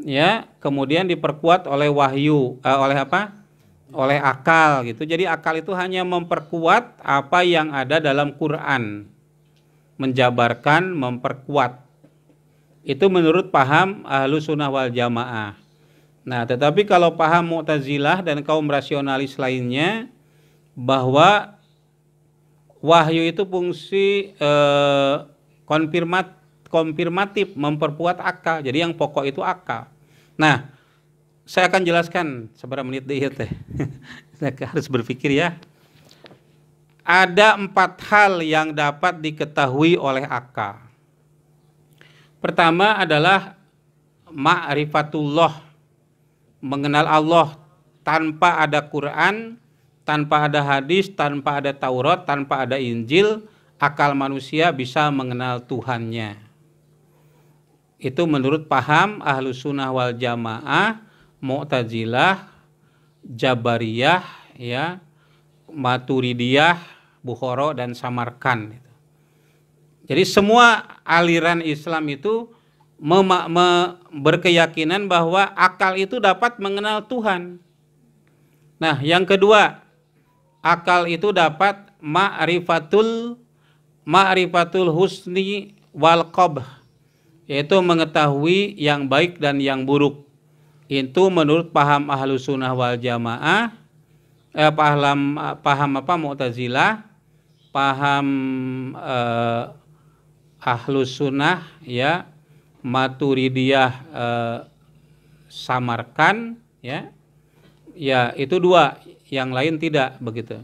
ya, kemudian diperkuat oleh wahyu, oleh apa? Oleh akal gitu. Jadi akal itu hanya memperkuat apa yang ada dalam Quran, menjabarkan, memperkuat. Itu menurut paham Ahlus Sunnah wal Jamaah. Nah, tetapi kalau paham Mu'tazilah dan kaum rasionalis lainnya, bahwa wahyu itu fungsi konfirmatif, memperkuat akal. Jadi yang pokok itu akal. Nah, saya akan jelaskan seberapa menit deh teh. Saya harus berpikir ya. Ada 4 hal yang dapat diketahui oleh akal. Pertama adalah ma'rifatullah, mengenal Allah tanpa ada Quran, tanpa ada hadis, tanpa ada Taurat, tanpa ada Injil, akal manusia bisa mengenal Tuhannya. Itu menurut paham Ahlus Sunnah wal Jamaah, Mu'tazilah, Jabariyah, ya, Maturidiyah, Bukhara dan Samarkand. Jadi semua aliran Islam itu berkeyakinan bahwa akal itu dapat mengenal Tuhan. Nah, yang kedua, akal itu dapat ma'rifatul husni wal qabh, yaitu mengetahui yang baik dan yang buruk. Itu menurut paham Ahlus Sunnah wal Jamaah, paham apa Mu'tazilah, paham Ahlus Sunnah, ya, Maturidiyah, Samarkand, ya. Ya, itu dua, yang lain tidak begitu.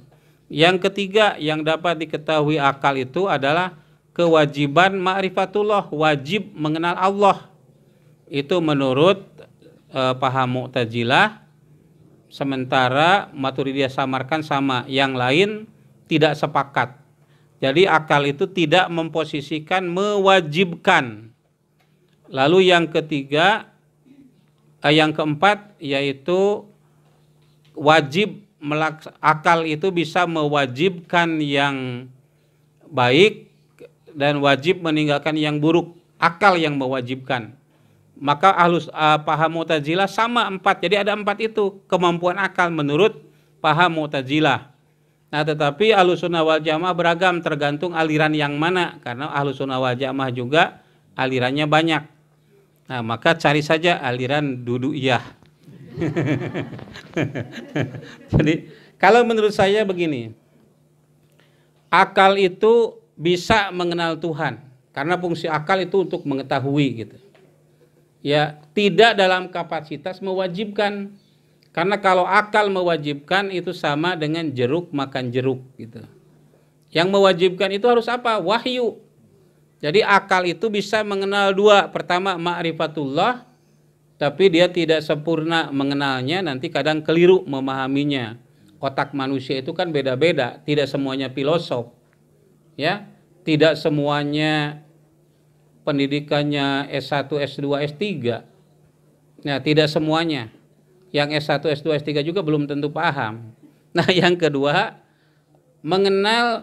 Yang ketiga yang dapat diketahui akal itu adalah kewajiban ma'rifatullah, wajib mengenal Allah. Itu menurut paham Mu'tazilah, sementara Maturidiyah Samarkand sama, yang lain tidak sepakat. Jadi akal itu tidak memposisikan mewajibkan. Lalu yang ketiga, yang keempat yaitu wajib, akal itu bisa mewajibkan yang baik dan wajib meninggalkan yang buruk. Akal yang mewajibkan. Maka paham Mu'tazilah sama 4. Jadi ada 4 itu kemampuan akal menurut paham Mu'tazilah. Nah, tetapi Ahlus Sunnah wal Jamaah beragam, tergantung aliran yang mana, karena Ahlus Sunnah wal Jamaah juga alirannya banyak. Nah, maka cari saja aliran Dudu'iyah. Jadi kalau menurut saya begini, akal itu bisa mengenal Tuhan, karena fungsi akal itu untuk mengetahui gitu. Ya, tidak dalam kapasitas mewajibkan. Karena kalau akal mewajibkan itu sama dengan jeruk makan jeruk gitu. Yang mewajibkan itu harus apa? Wahyu. Jadi akal itu bisa mengenal dua. Pertama ma'rifatullah, tapi dia tidak sempurna mengenalnya, nanti kadang keliru memahaminya. Otak manusia itu kan beda-beda, tidak semuanya filosof. Ya, tidak semuanya pendidikannya S1, S2, S3. Nah, tidak semuanya. Yang S1, S2, S3 juga belum tentu paham. Nah, yang kedua,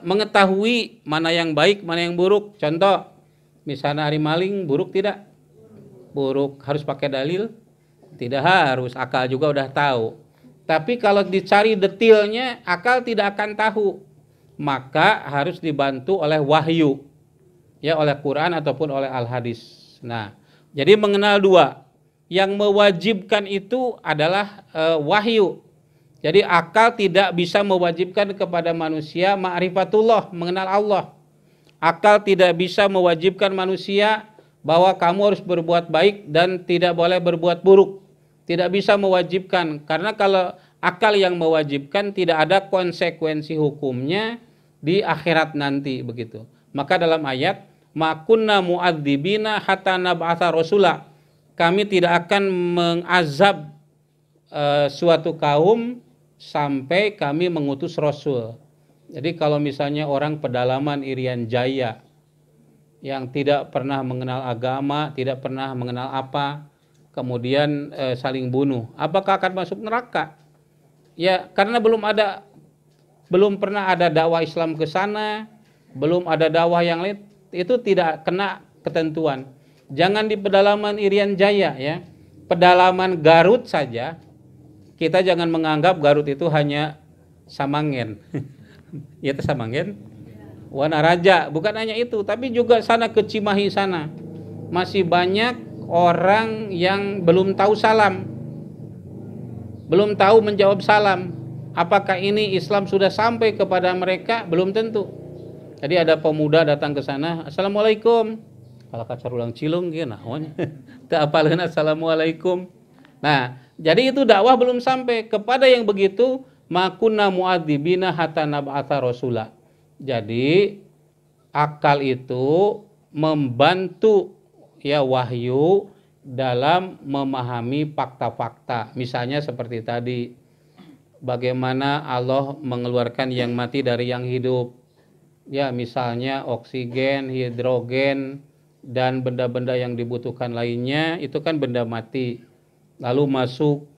mengetahui mana yang baik, mana yang buruk. Contoh, misalnya hari maling, buruk tidak? Buruk. Harus pakai dalil? Tidak harus, akal juga udah tahu. Tapi kalau dicari detailnya, akal tidak akan tahu. Maka harus dibantu oleh wahyu. Ya, oleh Quran ataupun oleh Al-Hadis. Nah, jadi mengenal dua. Yang mewajibkan itu adalah wahyu. Jadi akal tidak bisa mewajibkan kepada manusia ma'rifatullah, mengenal Allah. Akal tidak bisa mewajibkan manusia bahwa kamu harus berbuat baik dan tidak boleh berbuat buruk. Tidak bisa mewajibkan, karena kalau akal yang mewajibkan, tidak ada konsekuensi hukumnya di akhirat nanti begitu. Maka dalam ayat ma kunna mu'adzibina hatta nab'atsa rasula, kami tidak akan mengazab suatu kaum sampai kami mengutus rasul. Jadi kalau misalnya orang pedalaman Irian Jaya yang tidak pernah mengenal agama, tidak pernah mengenal apa, kemudian saling bunuh, apakah akan masuk neraka? Ya, karena belum pernah ada dakwah Islam ke sana, belum ada dakwah yang lain, itu tidak kena ketentuan. Jangan di pedalaman Irian Jaya ya, pedalaman Garut saja, kita jangan menganggap Garut itu hanya Samangen. Ya, itu Samangen, Wanaraja, bukan hanya itu, tapi juga sana ke Cimahi sana masih banyak orang yang belum tahu salam, belum tahu menjawab salam. Apakah ini Islam sudah sampai kepada mereka? Belum tentu. Jadi ada pemuda datang ke sana, assalamualaikum, kalau kacar ulang cilung gitu, naon, tak apalin assalamualaikum. Nah, jadi itu dakwah belum sampai kepada yang begitu. Makunna mu'adzibina hatta nab'atsa rasula. Jadi akal itu membantu ya wahyu dalam memahami fakta-fakta. Misalnya seperti tadi, bagaimana Allah mengeluarkan yang mati dari yang hidup. Ya, misalnya oksigen, hidrogen, dan benda-benda yang dibutuhkan lainnya, itu kan benda mati. Lalu masuk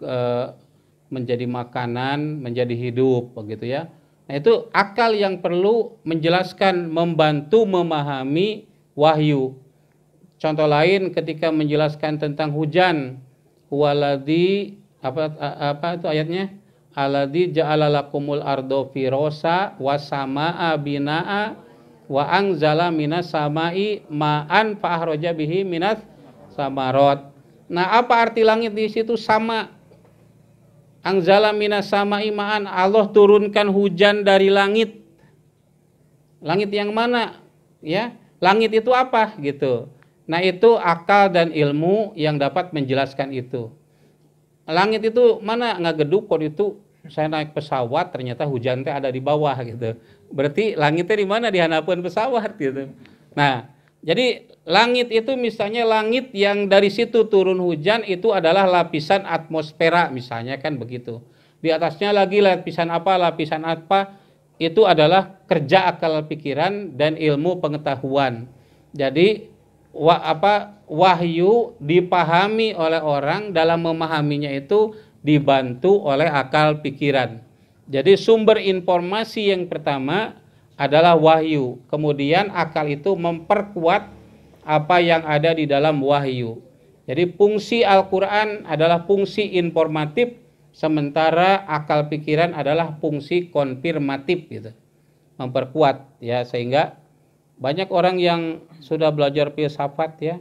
menjadi makanan, menjadi hidup, begitu ya. Nah, itu akal yang perlu menjelaskan, membantu memahami wahyu. Contoh lain ketika menjelaskan tentang hujan, huwaladzi apa itu ayatnya? Alladzi ja'ala lakumul ardo firosa wasamaa binaa wa anzala minas samai ma'an fa akhraja bihi minas samarot. Nah, apa arti langit di situ? Sama. Anzala minas samai ma'an, Allah turunkan hujan dari langit. Langit yang mana? Ya, langit itu apa gitu. Nah, itu akal dan ilmu yang dapat menjelaskan itu. Langit itu mana? Ngageduk kok itu saya naik pesawat ternyata hujan teh ada di bawah gitu. Berarti langitnya di mana? Di hanapeun pesawat gitu. Nah, jadi langit itu misalnya langit yang dari situ turun hujan itu adalah lapisan atmosfera misalnya kan begitu. Di atasnya lagi lapisan apa itu adalah kerja akal pikiran dan ilmu pengetahuan. Jadi wahyu dipahami oleh orang, dalam memahaminya itu dibantu oleh akal pikiran. Jadi sumber informasi yang pertama adalah wahyu. Kemudian akal itu memperkuat apa yang ada di dalam wahyu. Jadi fungsi Al-Quran adalah fungsi informatif, sementara akal pikiran adalah fungsi konfirmatif gitu. Memperkuat ya, sehingga banyak orang yang sudah belajar filsafat ya,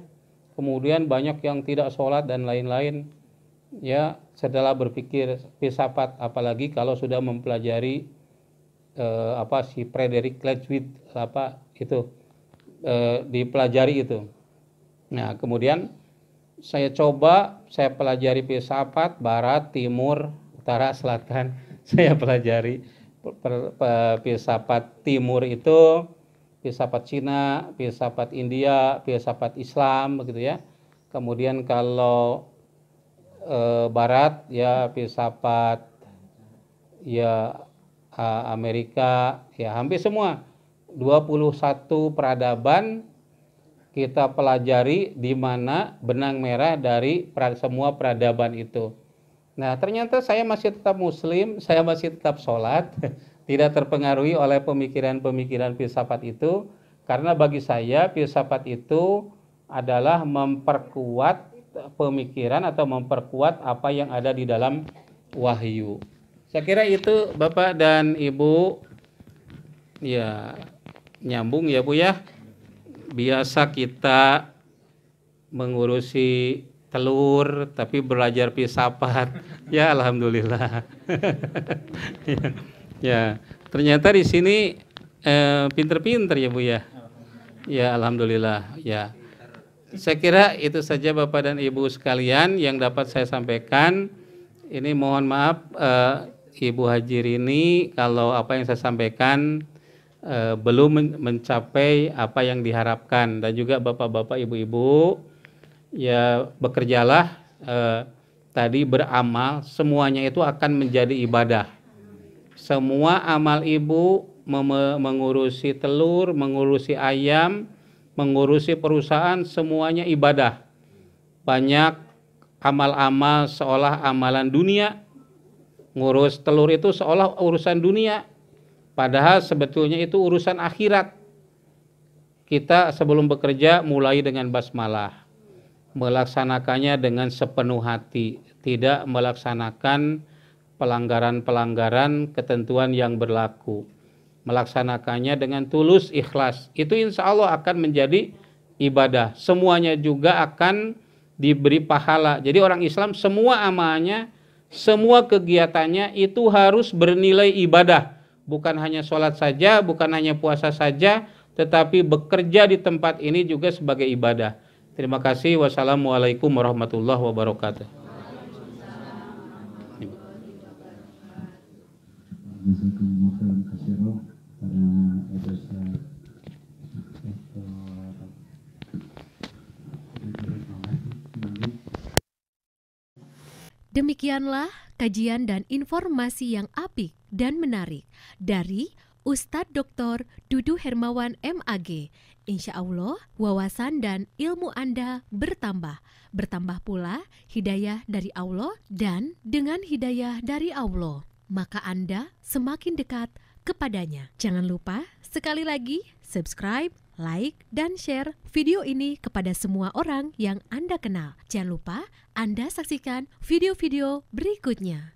kemudian banyak yang tidak sholat dan lain-lain ya, setelah berpikir filsafat, apalagi kalau sudah mempelajari si Frederick Leibniz dipelajari itu. Nah, kemudian saya pelajari filsafat barat, timur, utara, selatan. Saya pelajari filsafat timur itu filsafat Cina, filsafat India, filsafat Islam begitu ya. Kemudian kalau barat ya filsafat ya Amerika, ya hampir semua 21 peradaban kita pelajari, di mana benang merah dari semua peradaban itu. Nah, ternyata saya masih tetap muslim, saya masih tetap sholat, tidak terpengaruhi oleh pemikiran-pemikiran filsafat itu, karena bagi saya filsafat itu adalah memperkuat pemikiran atau memperkuat apa yang ada di dalam wahyu. Saya kira itu Bapak dan Ibu, ya nyambung ya Bu ya. Biasa kita mengurusi telur tapi belajar filsafat. Ya alhamdulillah. Ya, ternyata di sini pinter-pinter ya Bu ya. Ya alhamdulillah ya. Saya kira itu saja Bapak dan Ibu sekalian yang dapat saya sampaikan. Ini mohon maaf Ibu Haji Rini kalau apa yang saya sampaikan belum mencapai apa yang diharapkan, dan juga bapak-bapak ibu-ibu ya bekerjalah tadi beramal, semuanya itu akan menjadi ibadah. Semua amal ibu mengurusi telur, mengurusi ayam, mengurusi perusahaan, semuanya ibadah. Banyak amal-amal seolah amalan dunia. Ngurus telur itu seolah urusan dunia, padahal sebetulnya itu urusan akhirat. Kita sebelum bekerja mulai dengan basmalah, melaksanakannya dengan sepenuh hati, tidak melaksanakan pelanggaran-pelanggaran ketentuan yang berlaku, melaksanakannya dengan tulus ikhlas. Itu insya Allah akan menjadi ibadah. Semuanya juga akan diberi pahala. Jadi orang Islam semua amalnya, semua kegiatannya itu harus bernilai ibadah. Bukan hanya sholat saja, bukan hanya puasa saja, tetapi bekerja di tempat ini juga sebagai ibadah. Terima kasih. Wassalamualaikum warahmatullahi wabarakatuh. Demikianlah kajian dan informasi yang apik dan menarik dari Ustadz Dr. Dudu Hermawan MAG. Insya Allah wawasan dan ilmu Anda bertambah. Bertambah pula hidayah dari Allah, dan dengan hidayah dari Allah maka Anda semakin dekat kepadanya. Jangan lupa sekali lagi subscribe, like, dan share video ini kepada semua orang yang Anda kenal. Jangan lupa Anda saksikan video-video berikutnya.